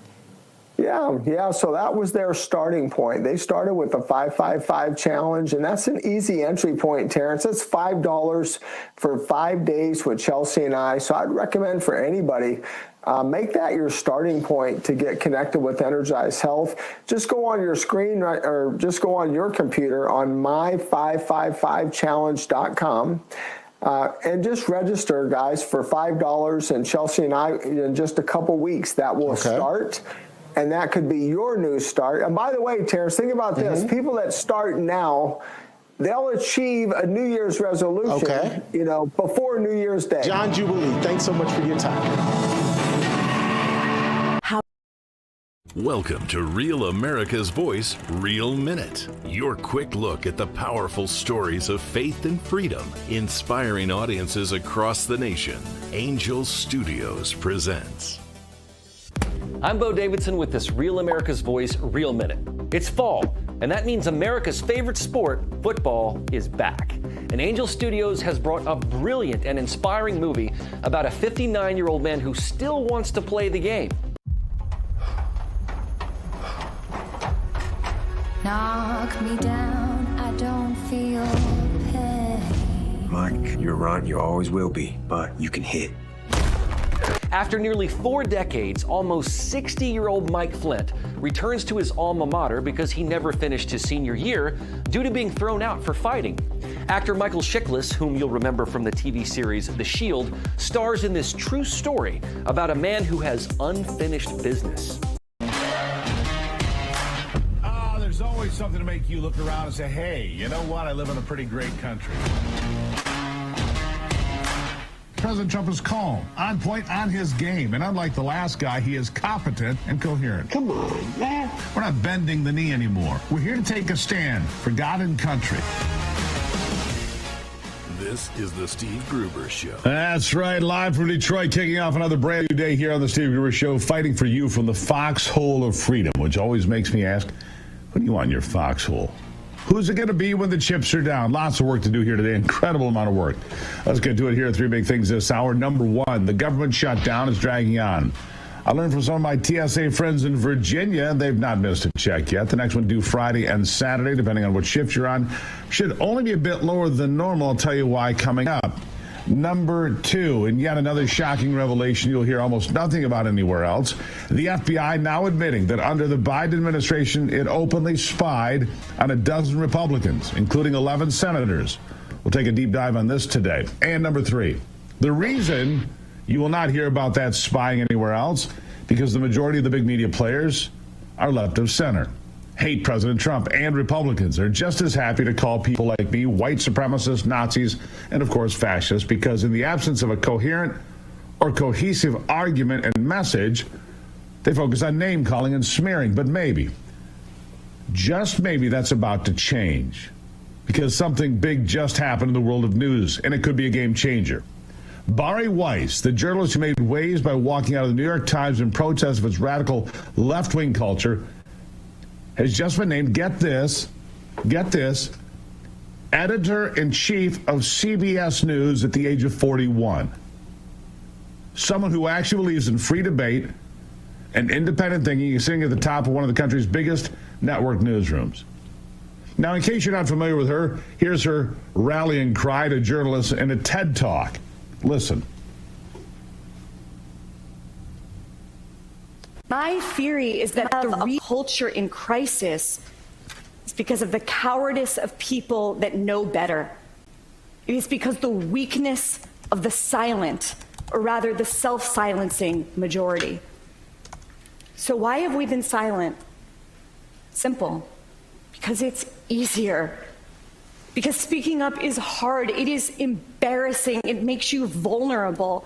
Speaker 24: Yeah. So that was their starting point. They started with the 555 challenge, and that's an easy entry point, Terrence. That's $5 for 5 days with Chelsea and I. So I'd recommend for anybody, make that your starting point to get connected with Energize Health. Just go on your screen, or just go on your computer on my555challenge.com. And just register, guys, for $5. And Chelsea and I, in just a couple weeks, that will start. And that could be your new start. And by the way, Terrence, think about this. People that start now, they'll achieve a New Year's resolution, before New Year's Day.
Speaker 6: John Jubilee, thanks so much for your time.
Speaker 4: Welcome to Real America's Voice, Real Minute. Your quick look at the powerful stories of faith and freedom, inspiring audiences across the nation. Angel Studios presents.
Speaker 5: I'm Bo Davidson with this Real America's Voice Real Minute. It's fall, and that means America's favorite sport, football, is back. And Angel Studios has brought a brilliant and inspiring movie about a 59-year-old man who still wants to play the game.
Speaker 17: Knock me down, I don't feel pain.
Speaker 18: Mike, you're right, you always will be, but you can hit.
Speaker 5: After nearly 4 decades, almost 60-year-old Mike Flint returns to his alma mater because he never finished his senior year due to being thrown out for fighting. Actor Michael Chiklis, whom you'll remember from the TV series The Shield, stars in this true story about a man who has unfinished business.
Speaker 7: There's always something to make you look around and say, hey, you know what? I live in a pretty great country. President Trump is calm, on point, on his game. And unlike the last guy, he is competent and coherent.
Speaker 19: Come on, man.
Speaker 7: We're not bending the knee anymore. We're here to take a stand for God and country.
Speaker 4: This is the Steve Gruber Show.
Speaker 7: That's right. Live from Detroit, kicking off another brand new day here on the Steve Gruber Show, fighting for you from the foxhole of freedom, which always makes me ask, what do you want in your foxhole? Who's it going to be when the chips are down? Lots of work to do here today. Incredible amount of work. Let's get to it here. Three big things this hour. Number one, the government shutdown is dragging on. I learned from some of my TSA friends in Virginia, they've not missed a check yet. The next one due Friday and Saturday, depending on what shift you're on. Should only be a bit lower than normal. I'll tell you why coming up. Number two, and yet another shocking revelation you'll hear almost nothing about anywhere else. The FBI now admitting that under the Biden administration, it openly spied on a dozen Republicans, including 11 senators. We'll take a deep dive on this today. And number three, the reason you will not hear about that spying anywhere else, because the majority of the big media players are left of center. Hate President Trump, and Republicans are just as happy to call people like me white supremacists, Nazis, and of course fascists, because in the absence of a coherent or cohesive argument and message, they focus on name calling and smearing. But maybe, just maybe, that's about to change, because something big just happened in the world of news, and it could be a game changer. Bari Weiss, the journalist who made waves by walking out of the New York Times in protest of its radical left-wing culture, has just been named, get this, editor-in-chief of CBS News at the age of 41. Someone who actually believes in free debate and independent thinking is sitting at the top of one of the country's biggest network newsrooms. Now, in case you're not familiar with her, here's her rallying cry to journalists in a TED Talk. Listen.
Speaker 8: My theory is that the culture in crisis is because of the cowardice of people that know better. It is because the weakness of the silent, or rather the self-silencing majority. So why have we been silent? Simple. Because it's easier. Because speaking up is hard. It is embarrassing. It makes you vulnerable.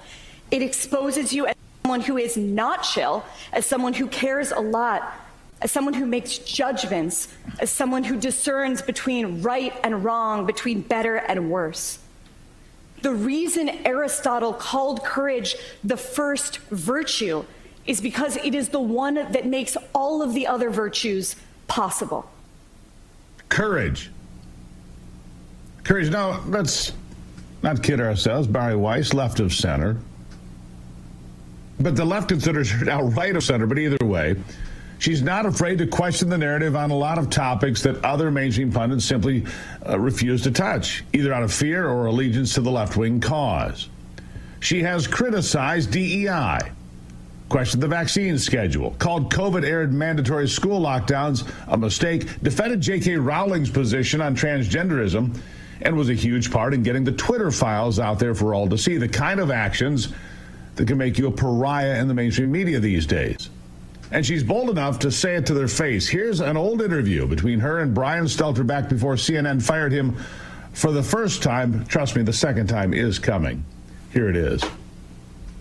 Speaker 8: It exposes you as someone who is not chill, as someone who cares a lot, as someone who makes judgments, as someone who discerns between right and wrong, between better and worse. The reason Aristotle called courage the first virtue is because it is the one that makes all of the other virtues possible.
Speaker 7: Courage. Courage. Now, let's not kid ourselves. Bari Weiss, left of center. But the left considers her now right of center. But either way, she's not afraid to question the narrative on a lot of topics that other mainstream pundits simply refuse to touch, either out of fear or allegiance to the left-wing cause. She has criticized DEI, questioned the vaccine schedule, called COVID-era mandatory school lockdowns a mistake, defended J.K. Rowling's position on transgenderism, and was a huge part in getting the Twitter files out there for all to see, the kind of actions that can make you a pariah in the mainstream media these days. And she's bold enough to say it to their face. Here's an old interview between her and Brian Stelter back before CNN fired him for the first time. Trust me, the second time is coming. Here it is.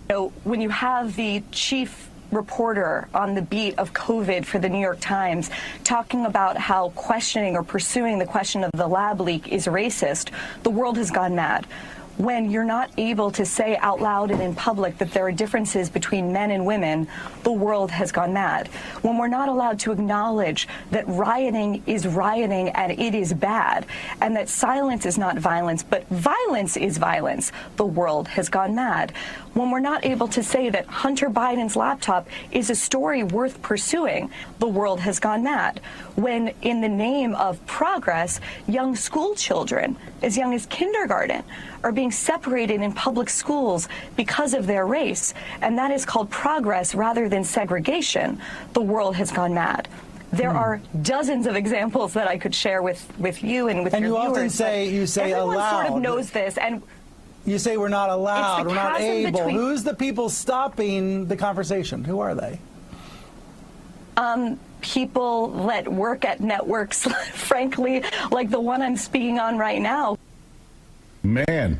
Speaker 8: So when you have the chief reporter on the beat of COVID for the New York Times talking about how questioning or pursuing the question of the lab leak is racist, the world has gone mad. When you're not able to say out loud and in public that there are differences between men and women, the world has gone mad. When we're not allowed to acknowledge that rioting is rioting and it is bad, and that silence is not violence, but violence is violence, the world has gone mad. When we're not able to say that Hunter Biden's laptop is a story worth pursuing, the world has gone mad. When, in the name of progress, young school children, as young as kindergarten, are being separated in public schools because of their race, and that is called progress rather than segregation, the world has gone mad. There are dozens of examples that I could share with you and with your viewers.
Speaker 9: And you often say
Speaker 8: everyone
Speaker 9: aloud.
Speaker 8: Sort of knows this, and
Speaker 9: you say we're not allowed, we're not able.
Speaker 8: Between...
Speaker 9: Who's the people stopping the conversation? Who are they?
Speaker 8: People that work at networks, frankly, like the one I'm speaking on right now.
Speaker 7: Man,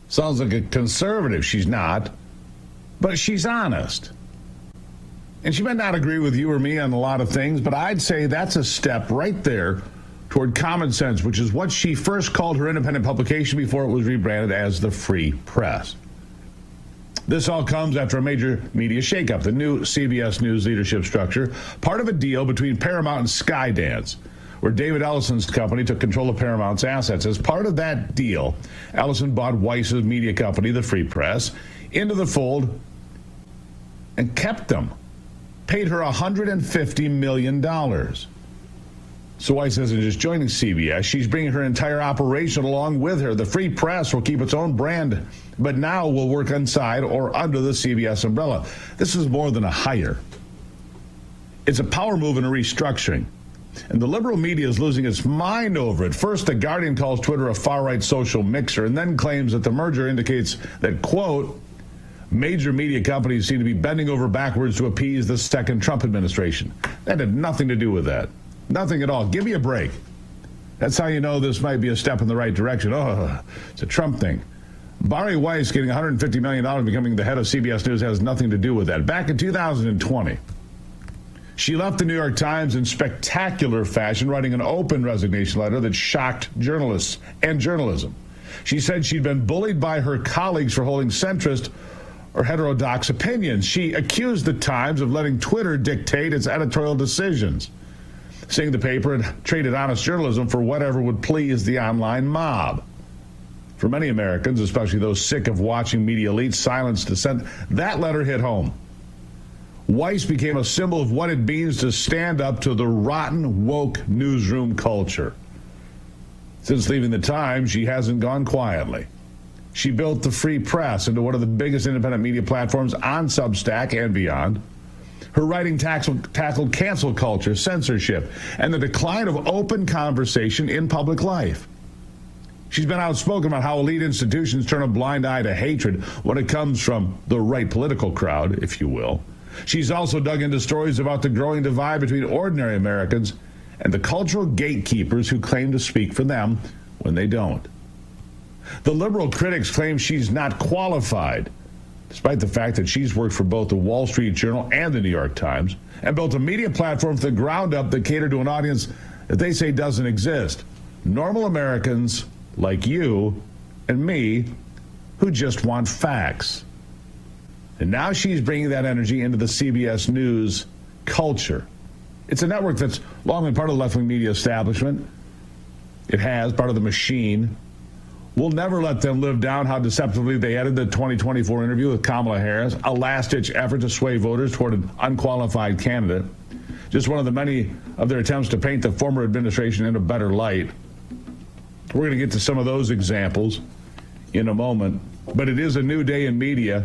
Speaker 7: Sounds like a conservative. She's not, but she's honest. And she might not agree with you or me on a lot of things, but I'd say that's a step right there toward common sense, which is what she first called her independent publication before it was rebranded as the Free Press. This all comes after a major media shakeup, the new CBS News leadership structure, part of a deal between Paramount and Skydance, where David Ellison's company took control of Paramount's assets. As part of that deal, Ellison bought Weiss's media company, the Free Press, into the fold and kept them. Paid her $150 million. So Weiss isn't just joining CBS, she's bringing her entire operation along with her. The Free Press will keep its own brand, but now will work inside or under the CBS umbrella. This is more than a hire. It's a power move and a restructuring. And the liberal media is losing its mind over it. First, The Guardian calls Twitter a far-right social mixer, and then claims that the merger indicates that, quote, major media companies seem to be bending over backwards to appease the second Trump administration. That had nothing to do with that. Nothing at all. Give me a break. That's how you know this might be a step in the right direction. Oh, it's a Trump thing. Bari Weiss getting $150 million and becoming the head of CBS News has nothing to do with that. Back in 2020, she left the New York Times in spectacular fashion, writing an open resignation letter that shocked journalists and journalism. She said she'd been bullied by her colleagues for holding centrist or heterodox opinions. She accused the Times of letting Twitter dictate its editorial decisions, saying the paper had traded honest journalism for whatever would please the online mob. For many Americans, especially those sick of watching media elites silence dissent, that letter hit home. Weiss became a symbol of what it means to stand up to the rotten, woke newsroom culture. Since leaving the Times, she hasn't gone quietly. She built the Free Press into one of the biggest independent media platforms on Substack and beyond. Her writing tackled cancel culture, censorship, and the decline of open conversation in public life. She's been outspoken about how elite institutions turn a blind eye to hatred when it comes from the right political crowd, if you will. She's also dug into stories about the growing divide between ordinary Americans and the cultural gatekeepers who claim to speak for them when they don't. The liberal critics claim she's not qualified, despite the fact that she's worked for both the Wall Street Journal and the New York Times, and built a media platform from the ground up that catered to an audience that they say doesn't exist. Normal Americans like you and me who just want facts. And now she's bringing that energy into the CBS News culture. It's a network that's long been part of the left-wing media establishment. It has, part of the machine. We'll never let them live down how deceptively they edited the 2024 interview with Kamala Harris, a last-ditch effort to sway voters toward an unqualified candidate. Just one of the many of their attempts to paint the former administration in a better light. We're going to get to some of those examples in a moment. But it is a new day in media.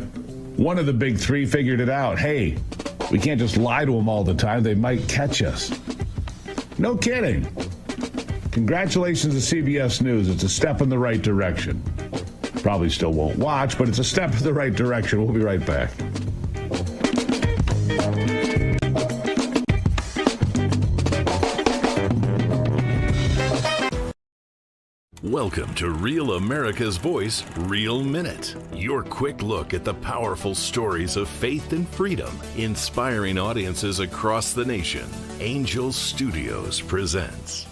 Speaker 7: One of the big three figured it out. Hey, we can't just lie to them all the time. They might catch us. No kidding. Congratulations to CBS News. It's a step in the right direction. Probably still won't watch, but it's a step in the right direction. We'll be right back.
Speaker 4: Welcome to Real America's Voice, Real Minute. Your quick look at the powerful stories of faith and freedom, inspiring audiences across the nation. Angel Studios presents.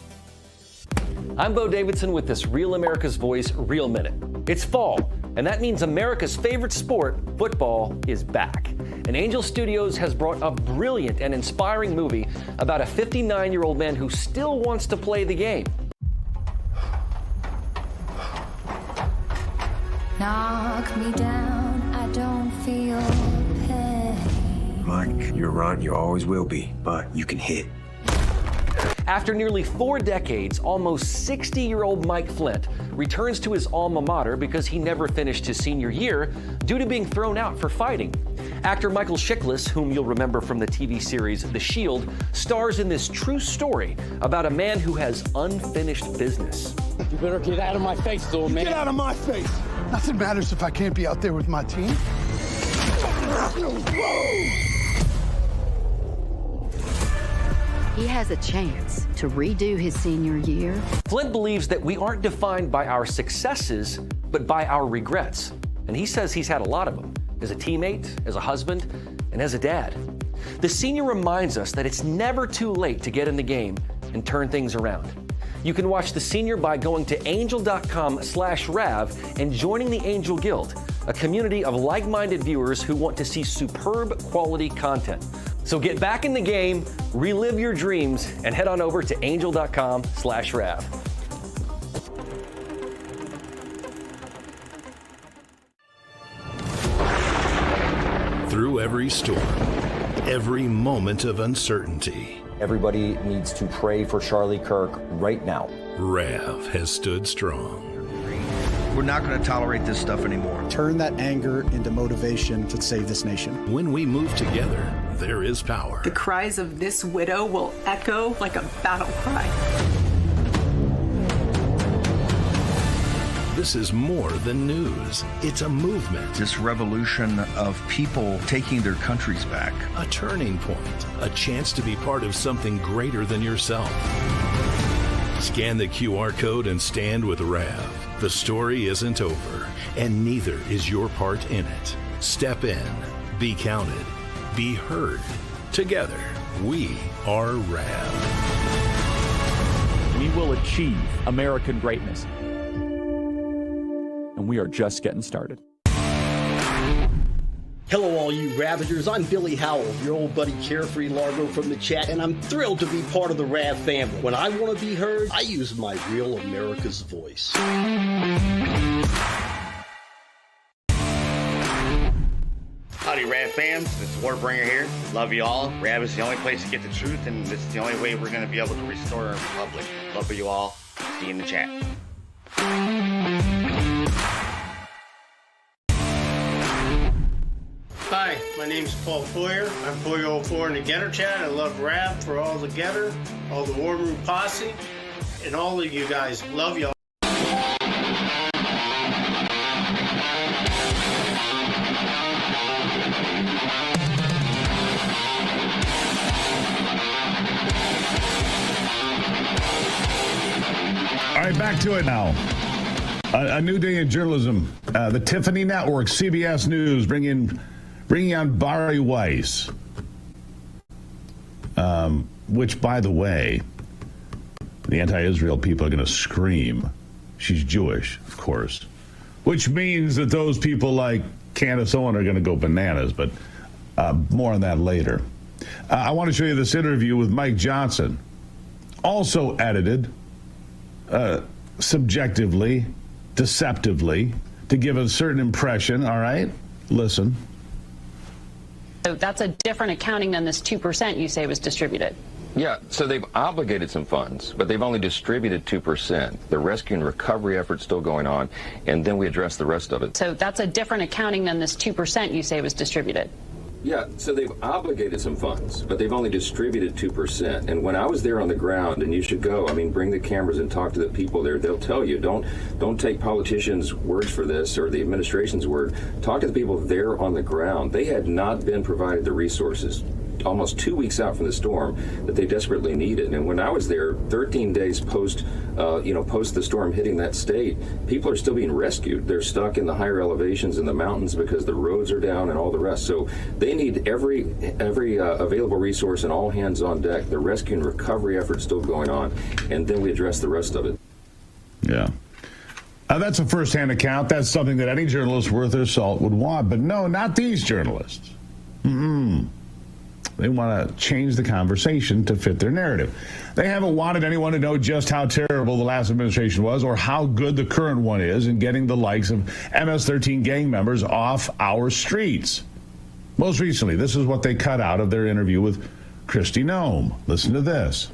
Speaker 5: I'm Bo Davidson with this Real America's Voice, Real Minute. It's fall, and that means America's favorite sport, football, is back. And Angel Studios has brought a brilliant and inspiring movie about a 59-year-old man who still wants to play the game.
Speaker 17: Knock me down, I don't feel pain.
Speaker 18: Mike, you're right, you always will be, but you can hit.
Speaker 5: After nearly 4 decades, almost 60-year-old Mike Flint returns to his alma mater because he never finished his senior year due to being thrown out for fighting. Actor Michael Chiklis, whom you'll remember from the TV series The Shield, stars in this true story about a man who has unfinished business.
Speaker 19: You better get out of my face, little man.
Speaker 20: Get out of my face! Nothing matters if I can't be out there with my team.
Speaker 21: He has a chance to redo his senior year.
Speaker 5: Flint believes that we aren't defined by our successes, but by our regrets. And he says he's had a lot of them, as a teammate, as a husband, and as a dad. The senior reminds us that it's never too late to get in the game and turn things around. You can watch The Senior by going to angel.com/Rav and joining the Angel Guild, a community of like-minded viewers who want to see superb quality content. So get back in the game, relive your dreams, and head on over to angel.com/Rav.
Speaker 4: Through every storm, every moment of uncertainty,
Speaker 1: everybody needs to pray for Charlie Kirk right now.
Speaker 4: Rav has stood strong.
Speaker 10: We're not going to tolerate this stuff anymore.
Speaker 11: Turn that anger into motivation to save this nation.
Speaker 4: When we move together, there is power.
Speaker 12: The cries of this widow will echo like a battle cry.
Speaker 4: This is more than news. It's a movement.
Speaker 10: This revolution of people taking their countries back.
Speaker 4: A turning point. A chance to be part of something greater than yourself. Scan the QR code and stand with Rav. The story isn't over, and neither is your part in it. Step in, be counted, be heard. Together, we are Rav.
Speaker 14: We will achieve American greatness. And we are just getting started.
Speaker 25: Hello, all you Ravagers. I'm Billy Howell, your old buddy Carefree Largo from the chat, and I'm thrilled to be part of the Rav family. When I want to be heard, I use my Real America's voice.
Speaker 26: Howdy, Rav fam. It's Warbringer here. Love you all. Rav is the only place to get the truth, and this is the only way we're going to be able to restore our republic. Love you all. See you in the chat.
Speaker 27: Hi, my name's Paul Foyer. I'm Foyer04 in the Getter Chat. I love Rav for all the Getter, all the War Room Posse, and all of you guys. Love y'all.
Speaker 7: All right, back to it now. A new day in journalism. The Tiffany Network, CBS News, bringing on Bari Weiss, which, by the way, the anti-Israel people are going to scream. She's Jewish, of course, which means that those people like Candace Owen are going to go bananas, but more on that later. I want to show you this interview with Mike Johnson, also edited subjectively, deceptively, to give a certain impression. All right, listen.
Speaker 28: So that's a different accounting than this 2% you say was distributed.
Speaker 29: Yeah, so they've obligated some funds, but they've only distributed 2%. The rescue and recovery effort's still going on, and then we address the rest of it.
Speaker 28: So that's a different accounting than this 2% you say was distributed.
Speaker 29: Yeah, so they've obligated some funds, but they've only distributed 2%. And when I was there on the ground, and you should go, I mean, bring the cameras and talk to the people there. They'll tell you, don't take politicians' words for this or the administration's word. Talk to the people there on the ground. They had not been provided the resources almost 2 weeks out from the storm that they desperately needed. And when I was there, 13 days post the storm hitting that state, people are still being rescued. They're stuck in the higher elevations in the mountains because the roads are down and all the rest. So they need every available resource and all hands on deck. The rescue and recovery effort's still going on, and then we address the rest of it.
Speaker 7: Yeah. That's a first-hand account. That's something that any journalist worth their salt would want. But no, not these journalists. They want to change the conversation to fit their narrative. They haven't wanted anyone to know just how terrible the last administration was or how good the current one is in getting the likes of MS-13 gang members off our streets. Most recently, this is what they cut out of their interview with Kristi Noem. Listen to this.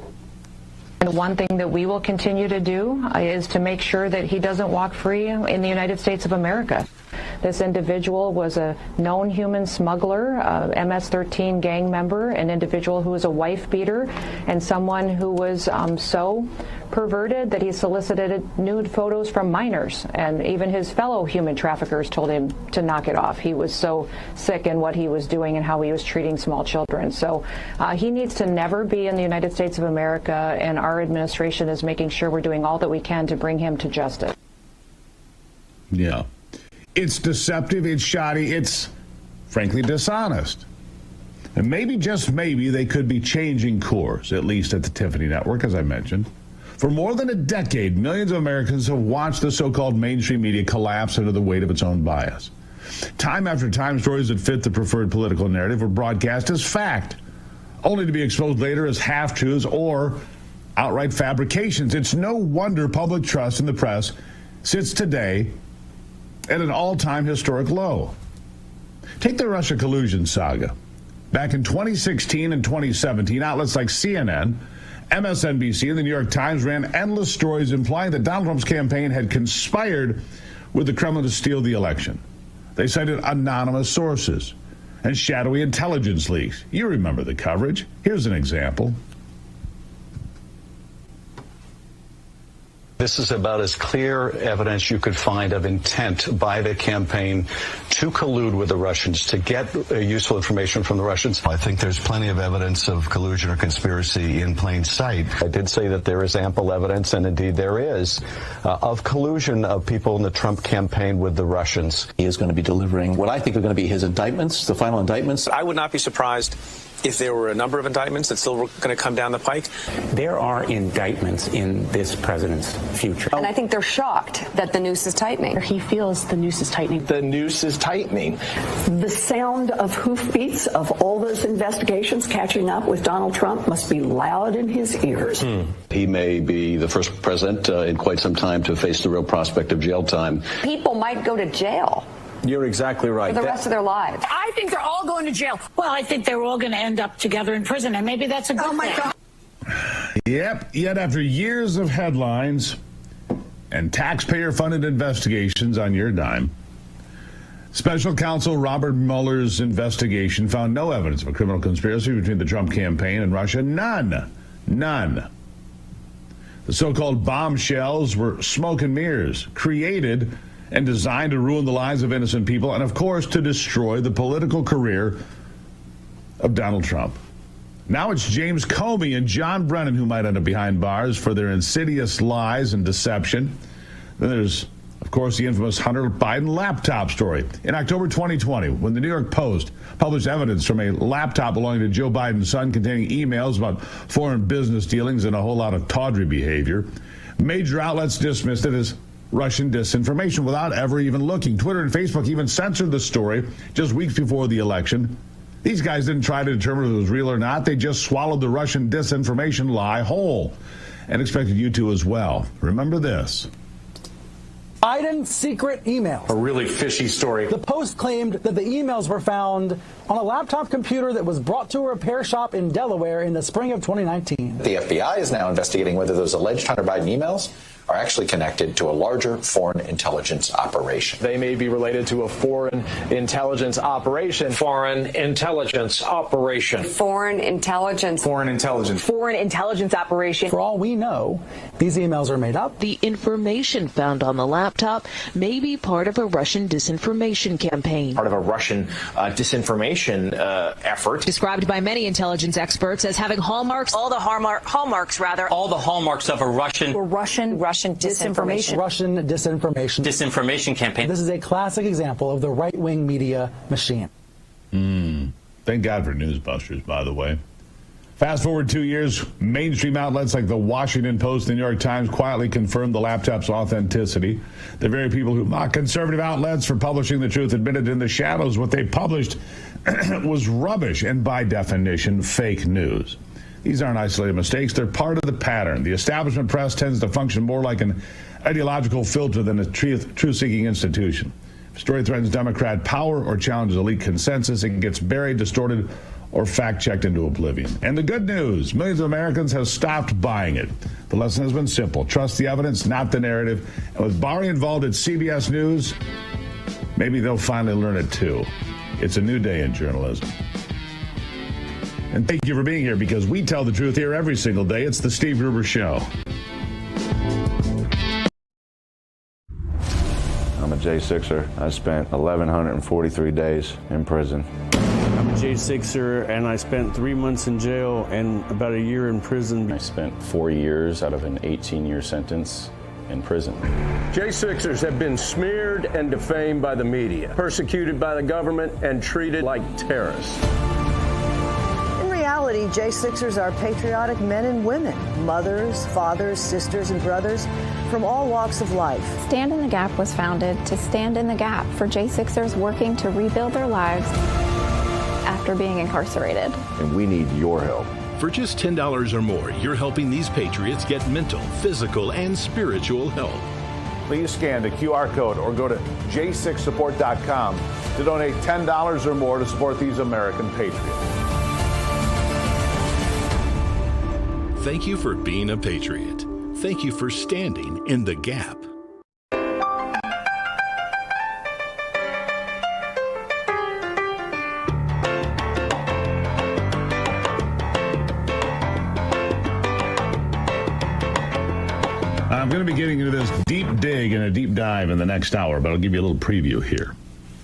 Speaker 30: And one thing that we will continue to do is to make sure that he doesn't walk free in the United States of America. This individual was a known human smuggler, a MS-13 gang member, an individual who was a wife beater, and someone who was so perverted, that he solicited nude photos from minors, and even his fellow human traffickers told him to knock it off. He was so sick in what he was doing and how he was treating small children. So he needs to never be in the United States of America, and our administration is making sure we're doing all that we can to bring him to justice.
Speaker 7: Yeah. It's deceptive, it's shoddy, it's frankly dishonest. And maybe, just maybe, they could be changing course, at least at the Tiffany Network, as I mentioned. For more than a decade, millions of Americans have watched the so-called mainstream media collapse under the weight of its own bias. Time after time, stories that fit the preferred political narrative were broadcast as fact, only to be exposed later as half-truths or outright fabrications. It's no wonder public trust in the press sits today at an all-time historic low. Take the Russia collusion saga. Back in 2016 and 2017, outlets like CNN, MSNBC, and the New York Times ran endless stories implying that Donald Trump's campaign had conspired with the Kremlin to steal the election. They cited anonymous sources and shadowy intelligence leaks. You remember the coverage. Here's an example.
Speaker 2: This is about as clear evidence you could find of intent by the campaign to collude with the Russians, to get useful information from the Russians.
Speaker 3: I think there's plenty of evidence of collusion or conspiracy in plain sight.
Speaker 6: I did say that there is ample evidence, and indeed there is, of collusion of people in the Trump campaign with the Russians.
Speaker 9: He is going to be delivering what I think are going to be his indictments, the final indictments.
Speaker 13: I would not be surprised if there were a number of indictments that still were going to come down the pike.
Speaker 15: There are indictments in this president's future.
Speaker 16: And I think they're shocked that the noose is tightening.
Speaker 22: He feels the noose is tightening.
Speaker 13: The noose is tightening.
Speaker 22: The sound of hoofbeats of all those investigations catching up with Donald Trump must be loud in his ears.
Speaker 23: He may be the first president in quite some time to face the real prospect of jail time.
Speaker 16: People might go to jail.
Speaker 13: You're exactly right.
Speaker 16: For the rest of their lives.
Speaker 22: I think they're all going to jail. Well, I think they're all going to end up together in prison, and maybe that's a good thing. God.
Speaker 7: Yep, yet after years of headlines and taxpayer-funded investigations on your dime, Special Counsel Robert Mueller's investigation found no evidence of a criminal conspiracy between the Trump campaign and Russia. None. The so-called bombshells were smoke and mirrors, created and designed to ruin the lives of innocent people and, of course, to destroy the political career of Donald Trump. Now it's James Comey and John Brennan who might end up behind bars for their insidious lies and deception. Then there's, of course, the infamous Hunter Biden laptop story. In October 2020, when the New York Post published evidence from a laptop belonging to Joe Biden's son containing emails about foreign business dealings and a whole lot of tawdry behavior, major outlets dismissed it as Russian disinformation without ever even looking. Twitter and Facebook even censored the story just weeks before the election. These guys didn't try to determine if it was real or not. They just swallowed the Russian disinformation lie whole and expected you to as well. Remember this.
Speaker 24: Biden's secret emails.
Speaker 13: A really fishy story.
Speaker 24: The Post claimed that the emails were found on a laptop computer that was brought to a repair shop in Delaware in the spring of 2019.
Speaker 31: The FBI is now investigating whether those alleged Hunter Biden emails are actually connected to a larger foreign intelligence operation.
Speaker 13: They may be related to a foreign intelligence operation.
Speaker 15: Foreign intelligence operation.
Speaker 16: Foreign intelligence.
Speaker 13: Foreign intelligence.
Speaker 22: Foreign intelligence operation.
Speaker 24: For all we know, these emails are made up.
Speaker 32: The information found on the laptop may be part of a Russian disinformation campaign.
Speaker 13: Part of a Russian disinformation effort.
Speaker 32: Described by many intelligence experts as having hallmarks.
Speaker 22: All the hallmarks
Speaker 15: of a Russian
Speaker 22: disinformation.
Speaker 24: Russian disinformation.
Speaker 15: Disinformation campaign.
Speaker 24: This is a classic example of the right-wing media machine.
Speaker 7: Thank God for Newsbusters, by the way. Fast forward 2 years, mainstream outlets like the Washington Post and the New York Times quietly confirmed the laptop's authenticity. The very people who mock conservative outlets for publishing the truth admitted in the shadows what they published was rubbish and, by definition, fake news. These aren't isolated mistakes. They're part of the pattern. The establishment press tends to function more like an ideological filter than a truth-seeking institution. If a story threatens Democrat power or challenges elite consensus, it gets buried, distorted, or fact-checked into oblivion. And the good news, millions of Americans have stopped buying it. The lesson has been simple. Trust the evidence, not the narrative. And with Bari involved at CBS News, maybe they'll finally learn it too. It's a new day in journalism. And thank you for being here, because we tell the truth here every single day. It's the Steve Gruber Show.
Speaker 1: I'm a J6er. I spent 1,143 days in prison.
Speaker 4: I'm a J6er, and I spent 3 months in jail and about a year in prison.
Speaker 5: I spent 4 years out of an 18-year sentence in prison.
Speaker 8: J6ers have been smeared and defamed by the media, persecuted by the government, and treated like terrorists.
Speaker 10: In reality, J6ers are patriotic men and women, mothers, fathers, sisters, and brothers from all walks of life.
Speaker 11: Stand in the Gap was founded to stand in the gap for J6ers working to rebuild their lives after being incarcerated.
Speaker 1: And we need your help.
Speaker 12: For just $10 or more, you're helping these patriots get mental, physical, and spiritual help.
Speaker 7: Please scan the QR code or go to j6support.com to donate $10 or more to support these American patriots.
Speaker 12: Thank you for being a patriot. Thank you for standing in the gap.
Speaker 7: I'm going to be getting into this deep dig and a deep dive in the next hour, but I'll give you a little preview here.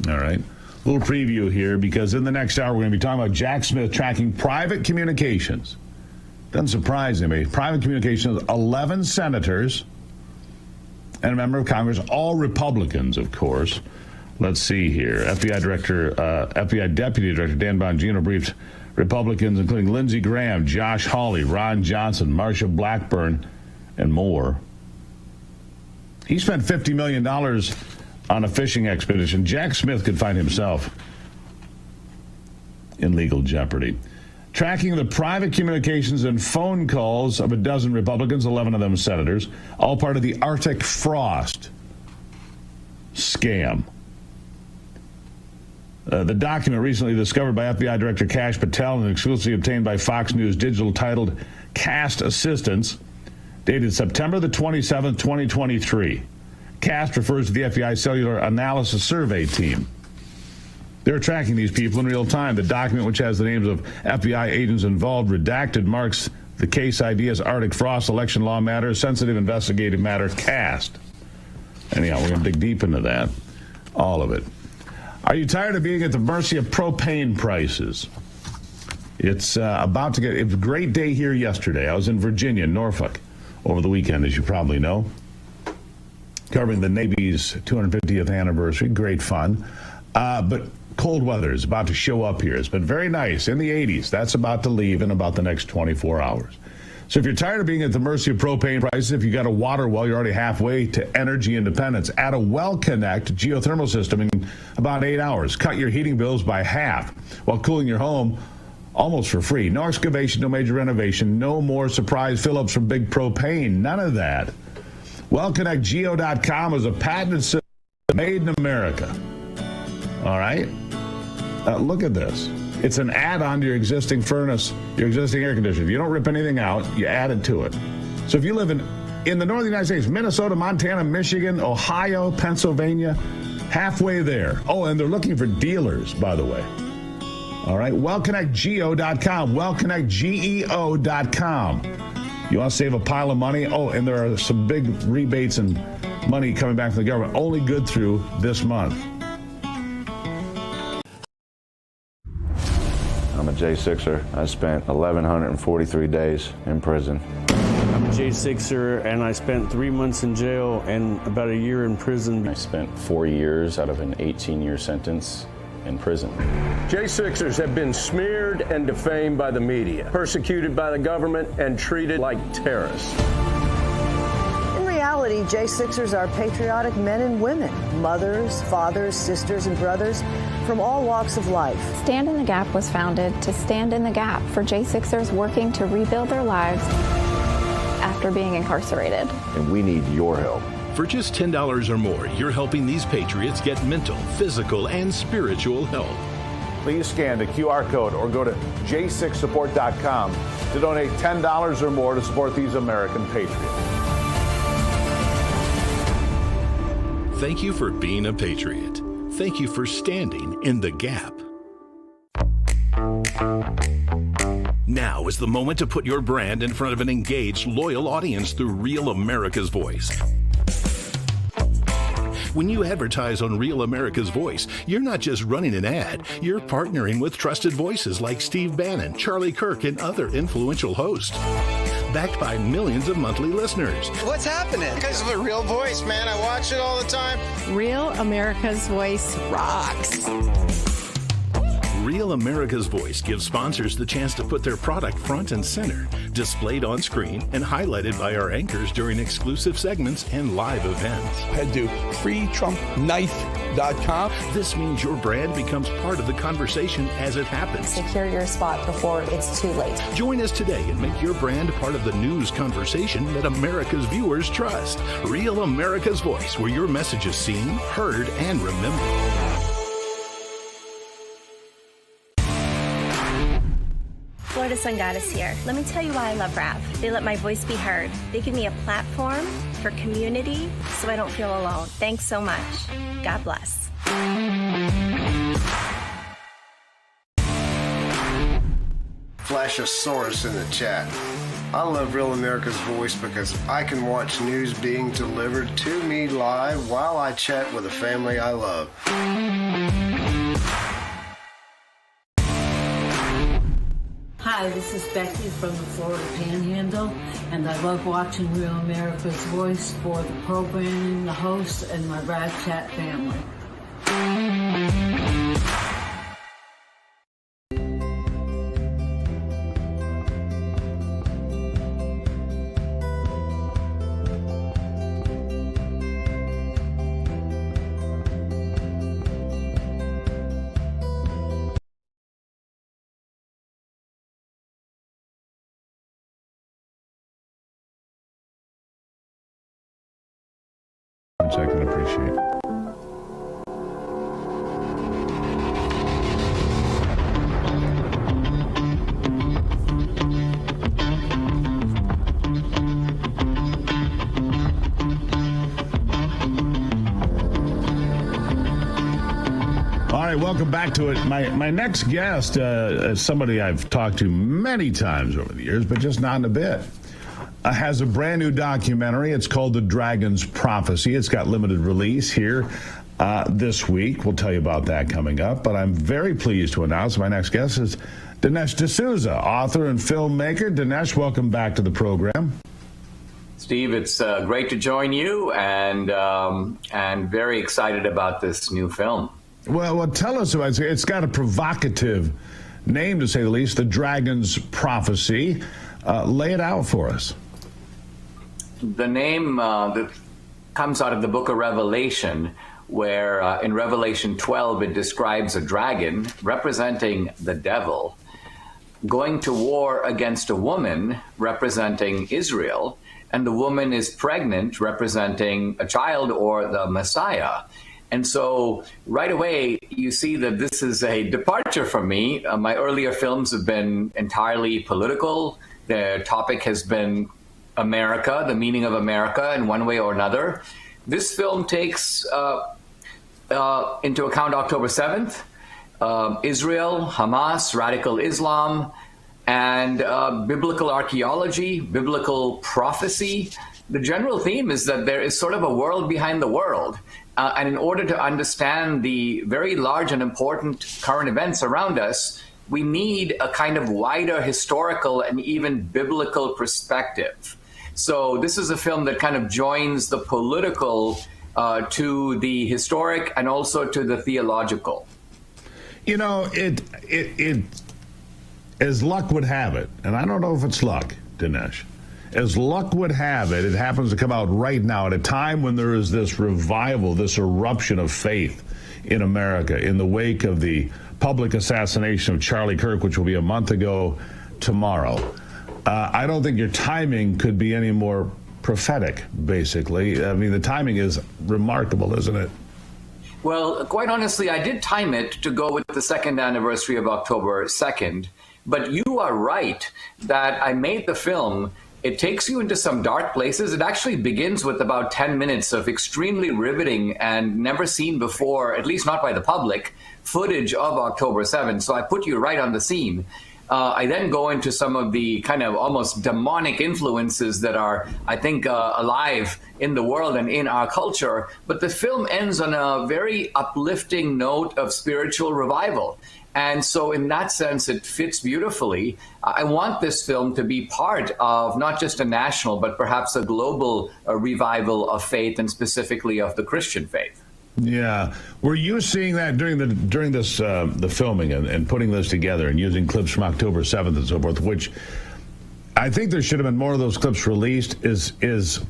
Speaker 7: All right? A little preview here, because in the next hour, we're going to be talking about Jack Smith tracking private communications. Doesn't surprise me. Private communications, 11 senators and a member of Congress, all Republicans, of course. Let's see here. FBI Deputy Director Dan Bongino briefed Republicans, including Lindsey Graham, Josh Hawley, Ron Johnson, Marsha Blackburn, and more. He spent $50 million on a fishing expedition. Jack Smith could find himself in legal jeopardy. Tracking the private communications and phone calls of a dozen Republicans, 11 of them senators, all part of the Arctic Frost scam. The document recently discovered by FBI Director Kash Patel and exclusively obtained by Fox News Digital, titled Cast Assistance, dated September the 27th, 2023. CAST refers to the FBI Cellular Analysis Survey Team. They're tracking these people in real time. The document, which has the names of FBI agents involved redacted, marks the case ID as Arctic Frost, election law matter, sensitive investigative matter, CAST. Anyhow, we're going to dig deep into that. All of it. Are you tired of being at the mercy of propane prices? It's about to get... It was a great day here yesterday. I was in Virginia, Norfolk, over the weekend, as you probably know, covering the Navy's 250th anniversary. Great fun. But cold weather is about to show up here. It's been very nice, in the 80s. That's about to leave in about the next 24 hours. So if you're tired of being at the mercy of propane prices, if you got a water well, you're already halfway to energy independence. Add a WellConnect geothermal system in about 8 hours. Cut your heating bills by half while cooling your home almost for free. No excavation, no major renovation, no more surprise fill-ups from Big Propane. None of that. WellConnectGeo.com is a patented system made in America. All right? Look at this. It's an add-on to your existing furnace, your existing air conditioner. If you don't rip anything out, you add it to it. So if you live in the northern United States, Minnesota, Montana, Michigan, Ohio, Pennsylvania, halfway there. Oh, and they're looking for dealers, by the way. All right, WellConnectGeo.com, WellConnectGeo.com. You want to save a pile of money? Oh, and there are some big rebates and money coming back from the government, only good through this month.
Speaker 1: I'm a J6er. I spent 1,143 days in prison.
Speaker 4: I'm a J6er, and I spent 3 months in jail and about a year in prison.
Speaker 5: I spent 4 years out of an 18-year sentence in prison.
Speaker 8: J6ers have been smeared and defamed by the media, persecuted by the government, and treated like terrorists.
Speaker 10: In reality, J6ers are patriotic men and women, mothers, fathers, sisters, and brothers from all walks of life.
Speaker 11: Stand in the Gap was founded to stand in the gap for J6ers working to rebuild their lives after being incarcerated.
Speaker 1: And we need your help.
Speaker 12: For just $10 or more, you're helping these patriots get mental, physical, and spiritual help.
Speaker 7: Please scan the QR code or go to j6support.com to donate $10 or more to support these American patriots.
Speaker 12: Thank you for being a patriot. Thank you for standing in the gap. Now is the moment to put your brand in front of an engaged, loyal audience through Real America's Voice. When you advertise on Real America's Voice, you're not just running an ad, you're partnering with trusted voices like Steve Bannon, Charlie Kirk, and other influential hosts. Backed by millions of monthly listeners.
Speaker 14: What's happening? Because of the Real Voice, man. I watch it all the time.
Speaker 17: Real America's Voice rocks.
Speaker 12: Real America's Voice gives sponsors the chance to put their product front and center, displayed on screen and highlighted by our anchors during exclusive segments and live events.
Speaker 18: Head to freetrumpknife.com.
Speaker 12: This means your brand becomes part of the conversation as it happens.
Speaker 19: Secure your spot before it's too late.
Speaker 12: Join us today and make your brand part of the news conversation that America's viewers trust. Real America's Voice, where your message is seen, heard, and remembered.
Speaker 20: Florida Sun Goddess here. Let me tell you why I love RAV. They let my voice be heard. They give me a platform for community so I don't feel alone. Thanks so much. God bless.
Speaker 21: Flashosaurus in the chat. I love Real America's Voice because I can watch news being delivered to me live while I chat with the family I love.
Speaker 25: Hi, this is Becky from the Florida Panhandle, and I love watching Real America's Voice for the programming, the hosts, and my Rad Chat family.
Speaker 7: Which I can appreciate. All right, welcome back to it. My next guest is somebody I've talked to many times over the years, but just not in a bit. Has a brand new documentary. It's called The Dragon's Prophecy. It's got limited release here this week. We'll tell you about that coming up. But I'm very pleased to announce my next guest is Dinesh D'Souza, author and filmmaker. Dinesh, welcome back to the program.
Speaker 26: Steve, it's great to join you, and very excited about this new film.
Speaker 7: Well, tell us about it. It's got a provocative name, to say the least, The Dragon's Prophecy. Lay it out for us.
Speaker 26: The name that comes out of the book of Revelation, where in Revelation 12 it describes a dragon representing the devil going to war against a woman representing Israel, and the woman is pregnant representing a child or the Messiah. And so right away, you see that this is a departure from me. My earlier films have been entirely political. The topic has been America, the meaning of America in one way or another. This film takes into account October 7th, Israel, Hamas, radical Islam, and biblical archaeology, biblical prophecy. The general theme is that there is sort of a world behind the world. And in order to understand the very large and important current events around us, we need a kind of wider historical and even biblical perspective. So this is a film that kind of joins the political to the historic and also to the theological.
Speaker 7: You know, it as luck would have it, and I don't know if it's luck, Dinesh, as luck would have it, it happens to come out right now at a time when there is this revival, this eruption of faith in America in the wake of the public assassination of Charlie Kirk, which will be a month ago tomorrow. I don't think your timing could be any more prophetic, basically. I mean, the timing is remarkable, isn't it?
Speaker 26: Well, quite honestly, I did time it to go with the second anniversary of October 2nd. But you are right that I made the film. It takes you into some dark places. It actually begins with about 10 minutes of extremely riveting and never seen before, at least not by the public, footage of October 7th. So I put you right on the scene. I then go into some of the kind of almost demonic influences that are, I think, alive in the world and in our culture. But the film ends on a very uplifting note of spiritual revival. And so in that sense, it fits beautifully. I want this film to be part of not just a national, but perhaps a global revival of faith, and specifically of the Christian faith.
Speaker 7: Yeah. Were you seeing that during this the filming and putting this together and using clips from October 7th and so forth, which I think there should have been more of those clips released, is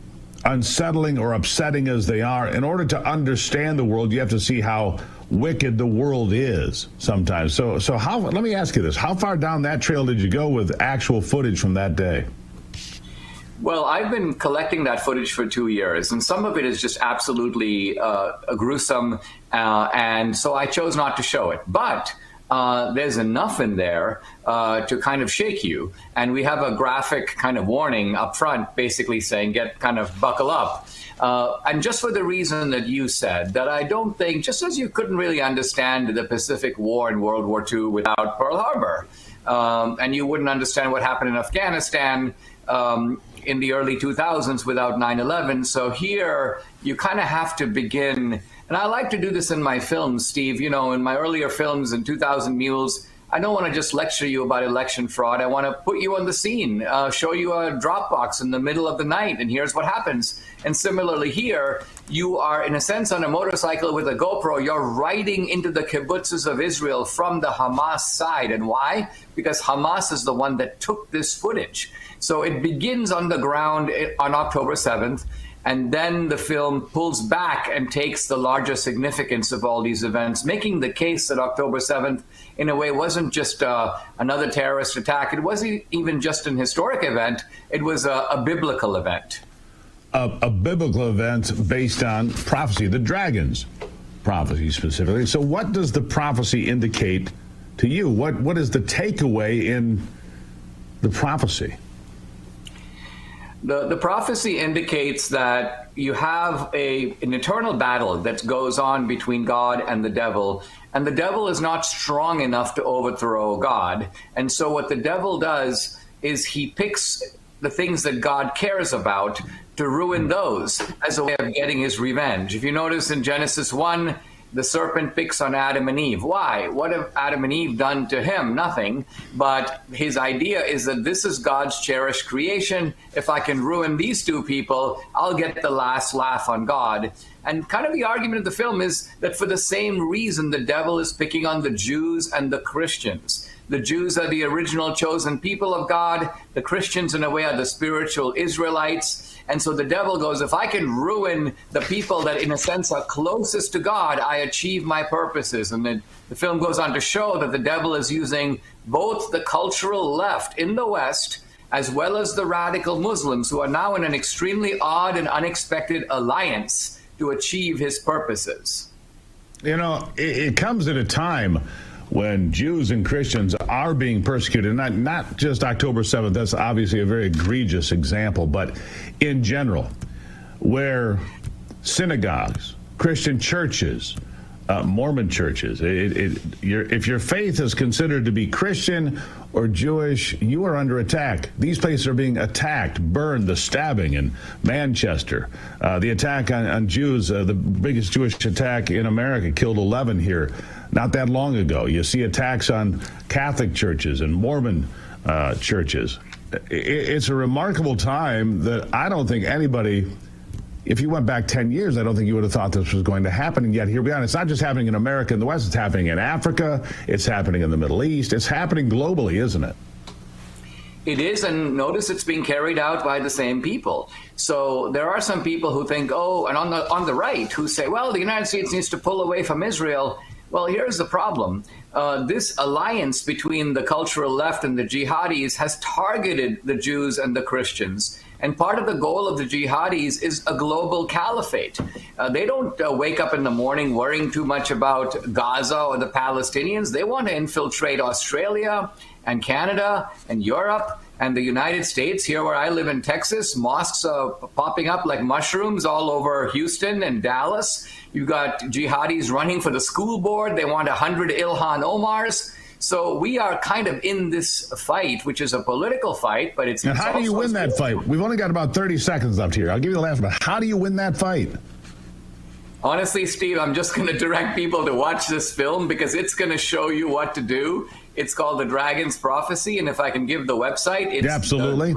Speaker 7: unsettling or upsetting as they are. In order to understand the world, you have to see how wicked the world is sometimes. So how, let me ask you this, how far down that trail did you go with actual footage from that day?
Speaker 26: Well, I've been collecting that footage for 2 years, and some of it is just absolutely gruesome, and so I chose not to show it. But there's enough in there to kind of shake you, and we have a graphic kind of warning up front, basically saying, buckle up. And just for the reason that you said, that I don't think, just as you couldn't really understand the Pacific War and World War II without Pearl Harbor, and you wouldn't understand what happened in Afghanistan in the early 2000s without 9/11. So here you kind of have to begin, and I like to do this in my films, Steve. You know, in my earlier films, in 2000 Mules, I don't want to just lecture you about election fraud. I want to put you on the scene, show you a Dropbox in the middle of the night, and here's what happens. And similarly here, you are, in a sense, on a motorcycle with a GoPro. You're riding into the kibbutzes of Israel from the Hamas side. And why? Because Hamas is the one that took this footage. So it begins on the ground on October 7th, and then the film pulls back and takes the larger significance of all these events, making the case that October 7th, in a way, wasn't just another terrorist attack. It wasn't even just an historic event. It was a biblical event.
Speaker 7: A biblical event based on prophecy, the dragon's prophecy specifically. So what does the prophecy indicate to you? What is the takeaway in the prophecy?
Speaker 26: The prophecy indicates that you have an eternal battle that goes on between God and the devil is not strong enough to overthrow God. And so what the devil does is he picks the things that God cares about to ruin those as a way of getting his revenge. If you notice in Genesis 1, the serpent picks on Adam and Eve. Why? What have Adam and Eve done to him? Nothing. But his idea is that this is God's cherished creation. If I can ruin these two people, I'll get the last laugh on God. And kind of the argument of the film is that for the same reason, the devil is picking on the Jews and the Christians. The Jews are the original chosen people of God. The Christians, in a way, are the spiritual Israelites. And so the devil goes, if I can ruin the people that, in a sense, are closest to God, I achieve my purposes. And then the film goes on to show that the devil is using both the cultural left in the West as well as the radical Muslims, who are now in an extremely odd and unexpected alliance to achieve his purposes.
Speaker 7: You know, it comes at a time when Jews and Christians are being persecuted, not just October 7th, that's obviously a very egregious example, but in general, where synagogues, Christian churches, Mormon churches, if your faith is considered to be Christian or Jewish, you are under attack. These places are being attacked, burned, the stabbing in Manchester, the attack on Jews, the biggest Jewish attack in America, killed 11 here not that long ago. You see attacks on Catholic churches and Mormon churches. It's a remarkable time that I don't think anybody, if you went back 10 years, I don't think you would have thought this was going to happen. And yet here we are. It's not just happening in America and the West. It's happening in Africa. It's happening in the Middle East. It's happening globally, isn't it?
Speaker 26: It is, and notice it's being carried out by the same people. So there are some people who think, and on the right, who say, well, the United States needs to pull away from Israel. Well, here's the problem. This alliance between the cultural left and the jihadis has targeted the Jews and the Christians. And part of the goal of the jihadis is a global caliphate. They don't wake up in the morning worrying too much about Gaza or the Palestinians. They want to infiltrate Australia and Canada and Europe and the United States. Here where I live in Texas, mosques are popping up like mushrooms all over Houston and Dallas. You've got jihadis running for the school board. They want 100 Ilhan Omars. So we are kind of in this fight, which is a political fight, but it's...
Speaker 7: And how do you win that fight? We've only got about 30 seconds left here. I'll give you the last one. How do you win that fight?
Speaker 26: Honestly, Steve, I'm just going to direct people to watch this film because it's going to show you what to do. It's called The Dragon's Prophecy, and if I can give the website, it's...
Speaker 7: Yeah, absolutely.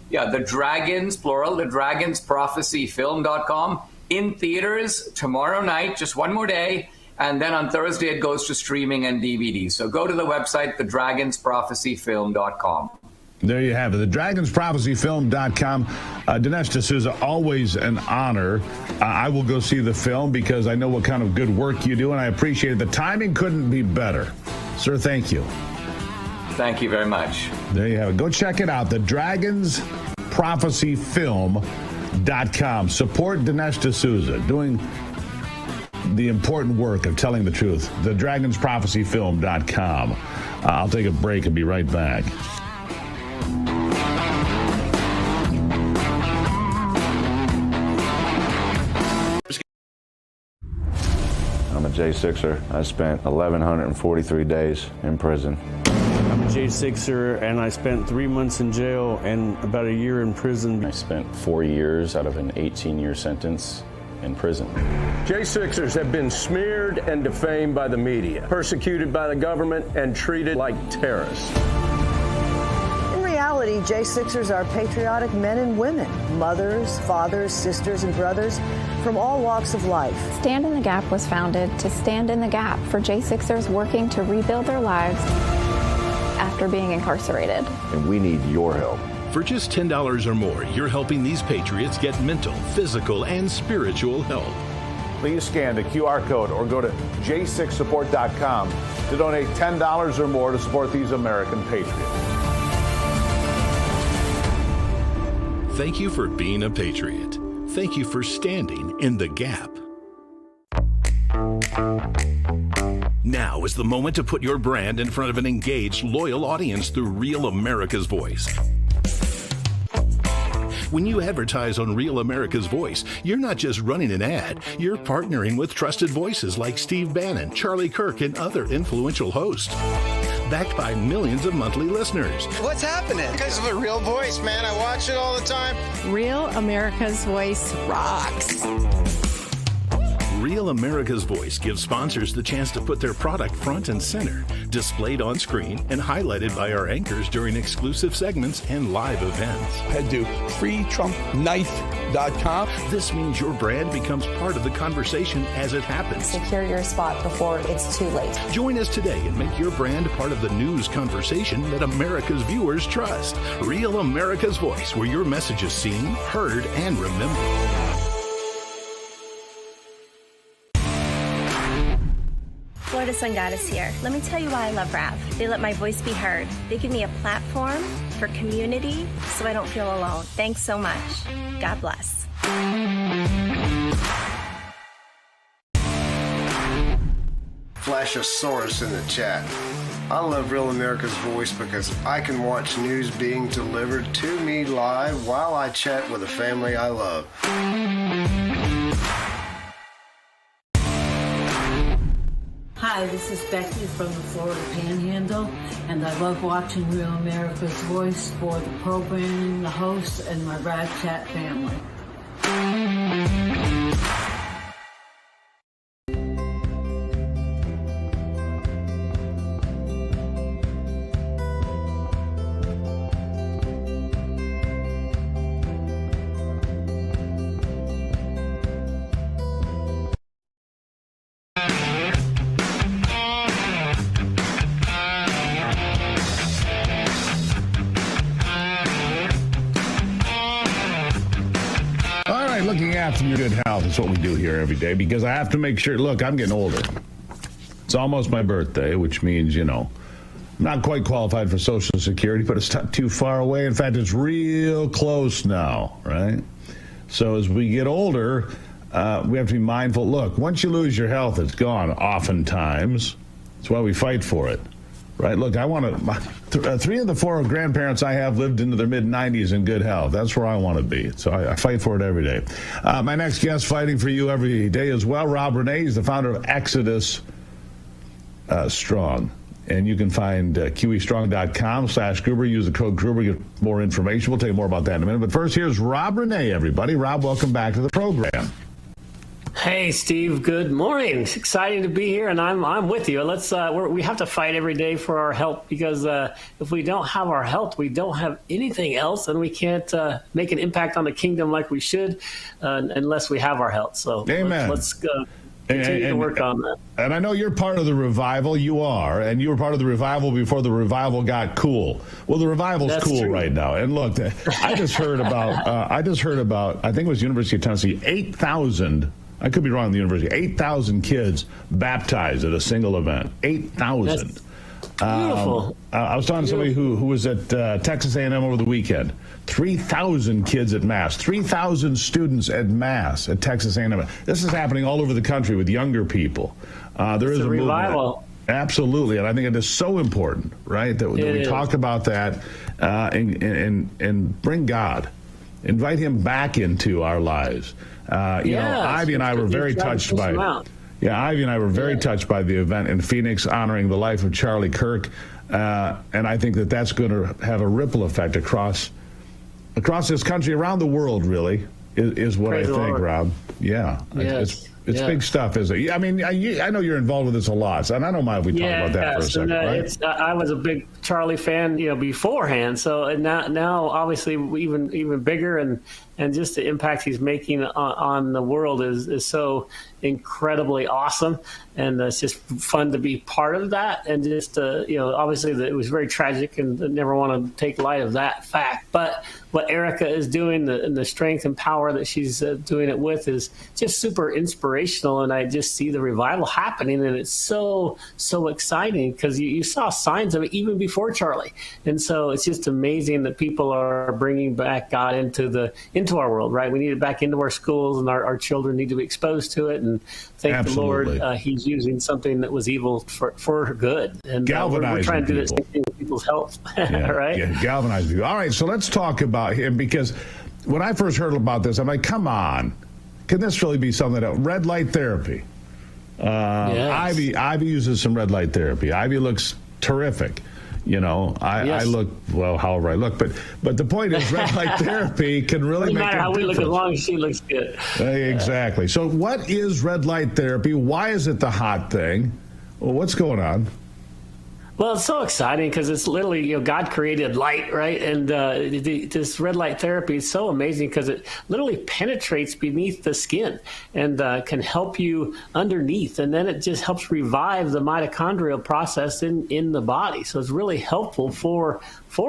Speaker 26: The Dragons, plural, thedragonsprophecyfilm.com. In theaters tomorrow night, just one more day, and then on Thursday it goes to streaming and DVD. So go to the website, thedragonsprophecyfilm.com.
Speaker 7: There you have it, thedragonsprophecyfilm.com. Dinesh D'Souza, always an honor. I will go see the film because I know what kind of good work you do, and I appreciate it. The timing couldn't be better. Sir, thank you.
Speaker 26: Thank you very much.
Speaker 7: There you have it. Go check it out, thedragonsprophecyfilm.com. Support Dinesh D'Souza, doing the important work of telling the truth. Thedragonsprophecyfilm.com. I'll take a break and be right back.
Speaker 1: I'm a J6er. I spent 1,143 days in prison.
Speaker 4: I'm a J6er, and I spent 3 months in jail and about a year in prison.
Speaker 5: I spent 4 years out of an 18-year sentence in prison.
Speaker 8: J6ers have been smeared and defamed by the media, persecuted by the government, and treated like terrorists.
Speaker 10: In reality, J6ers are patriotic men and women, mothers, fathers, sisters, and brothers from all walks of life.
Speaker 11: Stand in the Gap was founded to stand in the gap for J6ers working to rebuild their lives after being incarcerated.
Speaker 1: And we need your help.
Speaker 12: For just $10 or more, you're helping these patriots get mental, physical, and spiritual help.
Speaker 2: Please scan the QR code or go to j6support.com to donate $10 or more to support these American patriots.
Speaker 12: Thank you for being a patriot. Thank you for standing in the gap. Now is the moment to put your brand in front of an engaged, loyal audience through Real America's Voice. When you advertise on Real America's Voice, you're not just running an ad, you're partnering with trusted voices like Steve Bannon, Charlie Kirk, and other influential hosts. Backed by millions of monthly listeners.
Speaker 14: What's happening? Because of a real voice, man. I watch it all the time.
Speaker 17: Real America's Voice rocks.
Speaker 12: Real America's Voice gives sponsors the chance to put their product front and center, displayed on screen and highlighted by our anchors during exclusive segments and live events.
Speaker 3: Head to freetrumpknife.com.
Speaker 12: This means your brand becomes part of the conversation as it happens.
Speaker 19: Secure your spot before it's too late.
Speaker 12: Join us today and make your brand part of the news conversation that America's viewers trust. Real America's Voice, where your message is seen, heard, and remembered.
Speaker 20: Florida Sun Goddess here. Let me tell you why I love RAV. They let my voice be heard. They give me a platform for community so I don't feel alone. Thanks so much. God bless.
Speaker 21: Flashosaurus in the chat. I love Real America's Voice because I can watch news being delivered to me live while I chat with the family I love.
Speaker 25: Hi, this is Becky from the Florida Panhandle, and I love watching Real America's Voice for the programming, the hosts, and my Rad Chat family.
Speaker 7: Looking after your good health is what we do here every day because I have to make sure, look, I'm getting older. It's almost my birthday, which means, you know, I'm not quite qualified for Social Security, but it's not too far away. In fact, it's real close now, right? So as we get older, we have to be mindful. Look, once you lose your health, it's gone oftentimes. That's why we fight for it. Right, look, I want to. 3 of the 4 grandparents I have lived into their mid-90s in good health. That's where I want to be. So I fight for it every day. My next guest fighting for you every day as well, Rob Renee. He's the founder of Exodus Strong. And you can find QEstrong.com/Gruber. Use the code Gruber. Get more information. We'll tell you more about that in a minute. But first, here's Rob Renee, everybody. Rob, welcome back to the program.
Speaker 3: Hey, Steve. Good morning. It's exciting to be here, and I'm with you. Let's we have to fight every day for our health, because if we don't have our health, we don't have anything else, and we can't make an impact on the kingdom like we should unless we have our health. So
Speaker 7: Amen.
Speaker 3: Let's continue to work on that.
Speaker 7: And I know you're part of the revival. You are, and you were part of the revival before the revival got cool. Well, the revival's cool right now. And look, I just heard about I think it was University of Tennessee, 8,000. I could be wrong on the university. 8,000 kids baptized at a single event. 8,000.
Speaker 3: Beautiful.
Speaker 7: I was talking to somebody who was at Texas A&M over the weekend. 3,000 kids at Mass. 3,000 students at Mass at Texas A&M. This is happening all over the country with younger people. There is a
Speaker 3: revival.
Speaker 7: Movement. Absolutely, and I think it is so important, right, that we talk about that and bring God, invite Him back into our lives. You know, Ivy and I were very touched by Ivy and I were very touched by the event in Phoenix honoring the life of Charlie Kirk, and I think that that's going to have a ripple effect across this country, around the world. Really, is what
Speaker 3: Praise
Speaker 7: I think,
Speaker 3: Lord.
Speaker 7: Rob. Yeah, it's big stuff, isn't it? I mean, I know you're involved with this a lot, and I don't mind if we talk about that for a second. Right?
Speaker 3: I was a big Charlie fan, beforehand. So now obviously even bigger, and just the impact he's making on the world is so incredibly awesome, and it's just fun to be part of that. And just obviously it was very tragic, and I never want to take light of that fact. But what Erica is doing, and the strength and power that she's doing it with, is just super inspirational. And I just see the revival happening, and it's so exciting, because you saw signs of it even before Charlie. And so it's just amazing that people are bringing back God into our world, right? We need it back into our schools, and our children need to be exposed to it. And thank the Lord, He's using something that was evil for good. And we're trying to do this thing with people's health, right?
Speaker 7: Yeah, galvanize people. All right, so let's talk about him, because when I first heard about this, I'm like, come on, can this really be something else? Red light therapy. Ivy uses some red light therapy. Ivy looks terrific. I look, well, however I look, but the point is, red light therapy can really make a difference. No matter how we look, as long as she looks good. Exactly. So what is red light therapy? Why is it the hot thing? Well, what's going on?
Speaker 3: Well, it's so exciting, because it's literally, God created light, right? And this red light therapy is so amazing, because it literally penetrates beneath the skin and can help you underneath. And then it just helps revive the mitochondrial process in the body. So it's really helpful for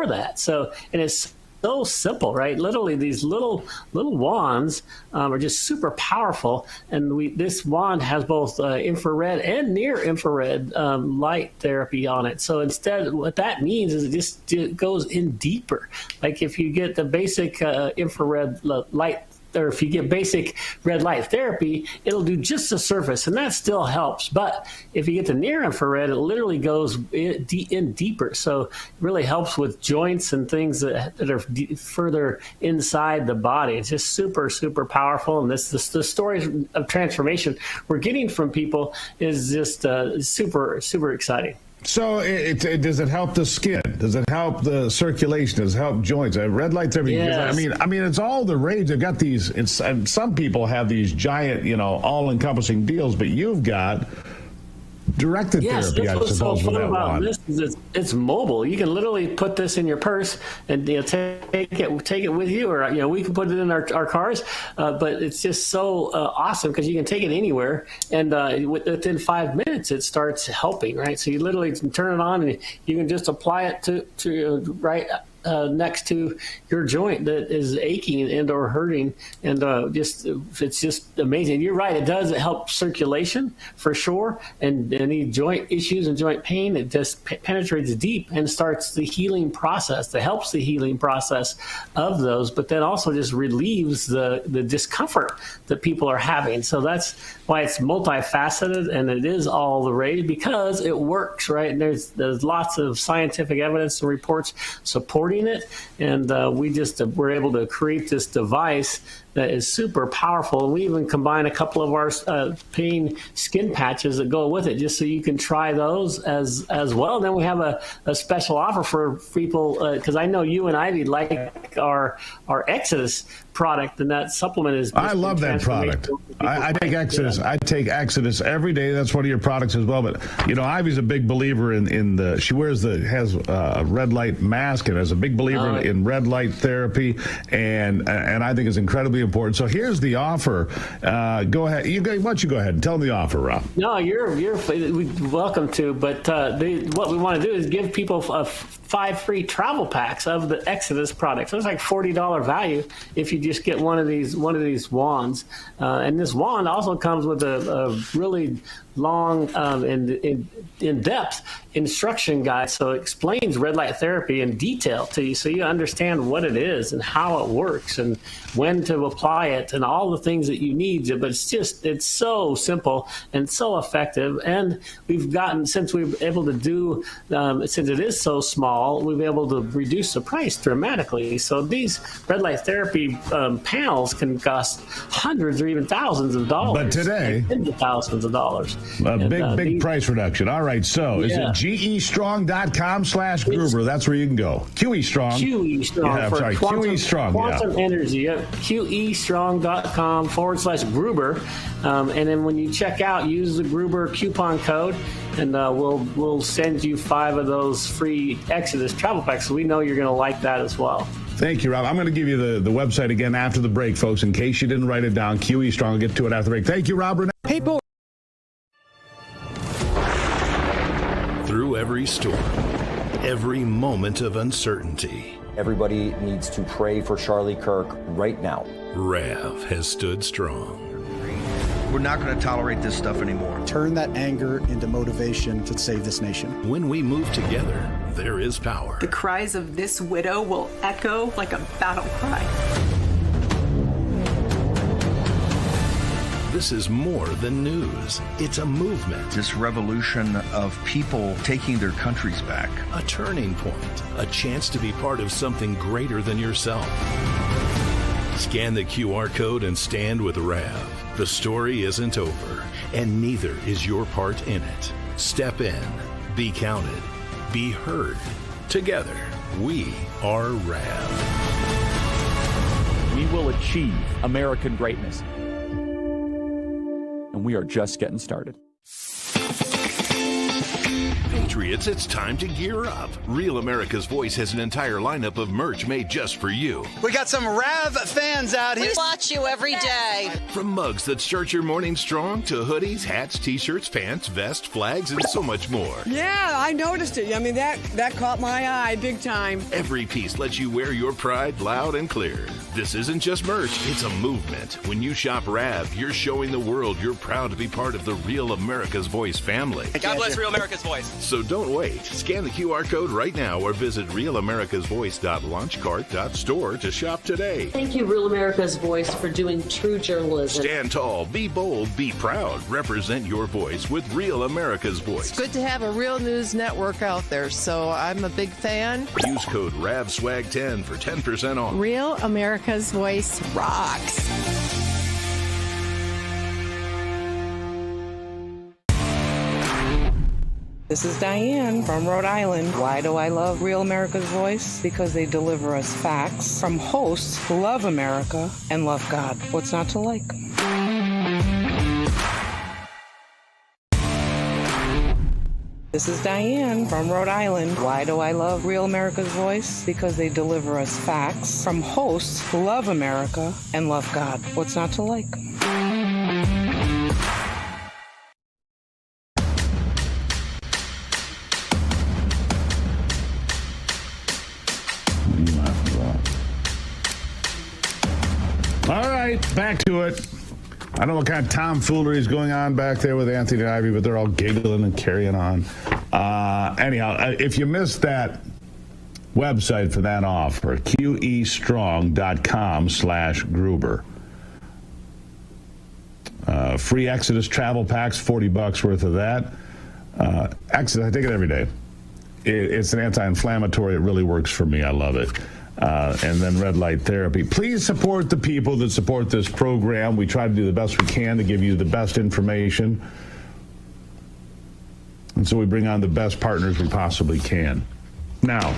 Speaker 3: that. So, and it's so simple, right? Literally, these little wands are just super powerful, and this wand has both infrared and near infrared light therapy on it. So instead, what that means is it goes in deeper. Like if you get the basic infrared light, or if you get basic red light therapy, it'll do just the surface, and that still helps. But if you get the near infrared, it literally goes in deeper. So it really helps with joints and things that are further inside the body. It's just super, super powerful. And the stories of transformation we're getting from people is just super, super exciting.
Speaker 7: So does it help the skin? Does it help the circulation? Does it help joints? Red light therapy.
Speaker 3: Yes.
Speaker 7: I mean, it's all the rage. They've got these. And some people have these giant, all-encompassing deals, but you've got directed therapy, I suppose,
Speaker 3: so
Speaker 7: with
Speaker 3: fun
Speaker 7: that
Speaker 3: about
Speaker 7: one.
Speaker 3: This is it's mobile. You can literally put this in your purse and take it with you, or we can put it in our cars. But it's just so awesome, because you can take it anywhere, and within 5 minutes it starts helping. Right, so you literally can turn it on, and you can just apply it to right next to your joint that is aching and or hurting, and it's just amazing. You're right, it does help circulation for sure, and any joint issues and joint pain, it just penetrates deep and starts the healing process, that helps the healing process of those, but then also just relieves the discomfort that people are having. So that's why it's multifaceted, and it is all the rage, because it works, right? And there's lots of scientific evidence and reports supporting it, and we're able to create this device that is super powerful. And we even combine a couple of our pain skin patches that go with it, just so you can try those as well. And then we have a special offer for people, because I know you and Ivy like our Exodus product, and that supplement is.
Speaker 7: I love that product. I take Exodus. I take Exodus every day. That's one of your products as well. But Ivy's a big believer in the. She has a red light mask and is a big believer in red light therapy, and I think it's incredibly important. So here's the offer. Go ahead. Why don't you go ahead and tell them the offer, Rob?
Speaker 3: No, you're welcome to. But what we want to do is give people 5 free travel packs of the Exodus product. So it's like $40 value if you just get one of these wands. And this wand also comes with a really long and in-depth instruction guide, so it explains red light therapy in detail to you, so you understand what it is and how it works and when to apply it and all the things that you need. But it's so simple and so effective. And we've gotten, since we're able to do, since it is so small, we've been able to reduce the price dramatically. So these red light therapy panels can cost hundreds or even thousands of dollars.
Speaker 7: But today,
Speaker 3: tens of thousands of dollars.
Speaker 7: Big price reduction. All right, so is it gestrong.com/Gruber? That's where you can go. QE Strong.
Speaker 3: QE Strong.
Speaker 7: Yeah,
Speaker 3: for
Speaker 7: sorry,
Speaker 3: quantum,
Speaker 7: QE Strong.
Speaker 3: Quantum Energy. Yep. QEstrong.com/Gruber. And then when you check out, use the Gruber coupon code, and we'll send you 5 of those free Exodus travel packs. So we know you're going to like that as well.
Speaker 7: Thank you, Rob. I'm going to give you the website again after the break, folks, in case you didn't write it down. QE Strong. I'll get to it after the break. Thank you, Rob.
Speaker 6: People.
Speaker 12: Through every storm, every moment of uncertainty,
Speaker 9: everybody needs to pray for Charlie Kirk right now.
Speaker 12: Rav has stood strong.
Speaker 13: We're not going to tolerate this stuff anymore.
Speaker 6: Turn that anger into motivation to save this nation.
Speaker 12: When we move together, there is power.
Speaker 16: The cries of this widow will echo like a battle cry.
Speaker 12: This is more than news. It's a movement.
Speaker 13: This revolution of people taking their countries back.
Speaker 12: A turning point. A chance to be part of something greater than yourself. Scan the QR code and stand with Rav. The story isn't over, and neither is your part in it. Step in. Be counted. Be heard. Together, we are Rav.
Speaker 18: We will achieve American greatness. And we are just getting started.
Speaker 12: Patriots, it's time to gear up. Real America's Voice has an entire lineup of merch made just for you.
Speaker 14: We got some Rav fans out here.
Speaker 23: We watch you every day.
Speaker 12: From mugs that start your morning strong to hoodies, hats, t-shirts, pants, vests, flags, and so much more.
Speaker 27: Yeah, I noticed it. I mean, that caught my eye big time.
Speaker 12: Every piece lets you wear your pride loud and clear. This isn't just merch, it's a movement. When you shop Rav, you're showing the world you're proud to be part of the Real America's Voice family.
Speaker 23: God bless Real America's Voice.
Speaker 12: So don't wait. Scan the QR code right now or visit realamericasvoice.launchcart.store to shop today.
Speaker 28: Thank you, Real America's Voice, for doing true journalism.
Speaker 12: Stand tall, be bold, be proud. Represent your voice with Real America's Voice.
Speaker 29: It's good to have a real news network out there, so I'm a big fan.
Speaker 12: Use code RAVSWAG10 for 10% off.
Speaker 17: Real America's Voice rocks.
Speaker 30: This is Diane from Rhode Island. Why do I love Real America's Voice? Because they deliver us facts from hosts who love America and love God. What's not to like? This is Diane from Rhode Island. Why do I love Real America's Voice? Because they deliver us facts from hosts who love America and love God. What's not to like?
Speaker 7: All right, back to it. I don't know what kind of tomfoolery is going on back there with Anthony and Ivy, but they're all giggling and carrying on. Anyhow, if you missed that website for that offer, QEstrong.com/Gruber. Free Exodus travel packs, $40 worth of that. Exodus, I take it every day. It's an anti-inflammatory. It really works for me. I love it. and then red light therapy. Please support the people that support this program. We try to do the best we can to give you the best information. And so we bring on the best partners we possibly can. Now,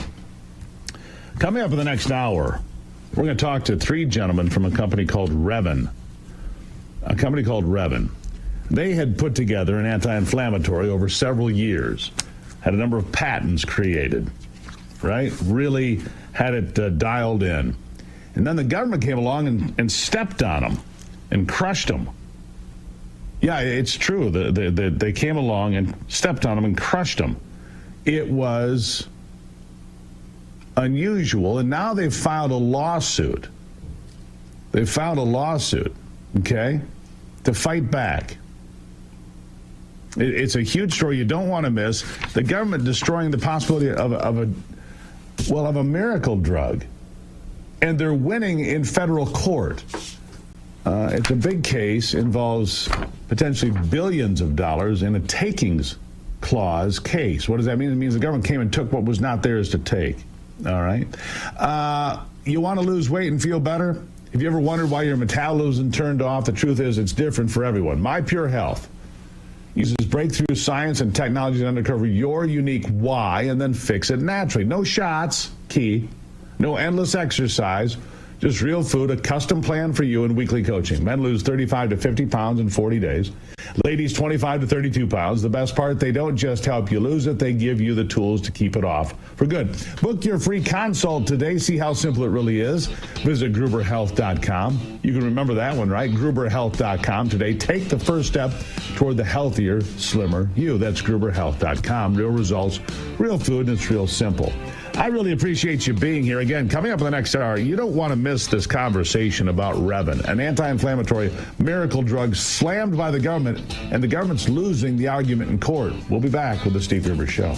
Speaker 7: coming up in the next hour, we're going to talk to 3 gentlemen from a company called Revin. A company called Revin. They had put together an anti-inflammatory over several years, had a number of patents created, right? Really had it dialed in. And then the government came along and stepped on them and crushed them. Yeah, it's true. They came along and stepped on them and crushed them. It was unusual, and now they've filed a lawsuit. Okay, to fight back. It's a huge story you don't want to miss. The government destroying the possibility of a miracle drug, and they're winning in federal court. It's a big case, involves potentially billions of dollars in a takings clause case. What does that mean? It means the government came and took what was not theirs to take. All right. You want to lose weight and feel better? Have you ever wondered why your metabolism turned off? The truth is it's different for everyone. My Pure Health uses breakthrough science and technology to uncover your unique why and then fix it naturally. No shots, key. No endless exercise. Just real food, a custom plan for you, and weekly coaching. Men lose 35 to 50 pounds in 40 days. Ladies, 25 to 32 pounds. The best part, they don't just help you lose it, they give you the tools to keep it off for good. Book your free consult today. See how simple it really is. Visit GruberHealth.com. You can remember that one, right? GruberHealth.com today. Take the first step toward the healthier, slimmer you. That's GruberHealth.com. Real results, real food, and it's real simple. I really appreciate you being here. Again, coming up in the next hour, you don't want to miss this conversation about Revin, an anti-inflammatory miracle drug slammed by the government, and the government's losing the argument in court. We'll be back with the Steve Rivers Show.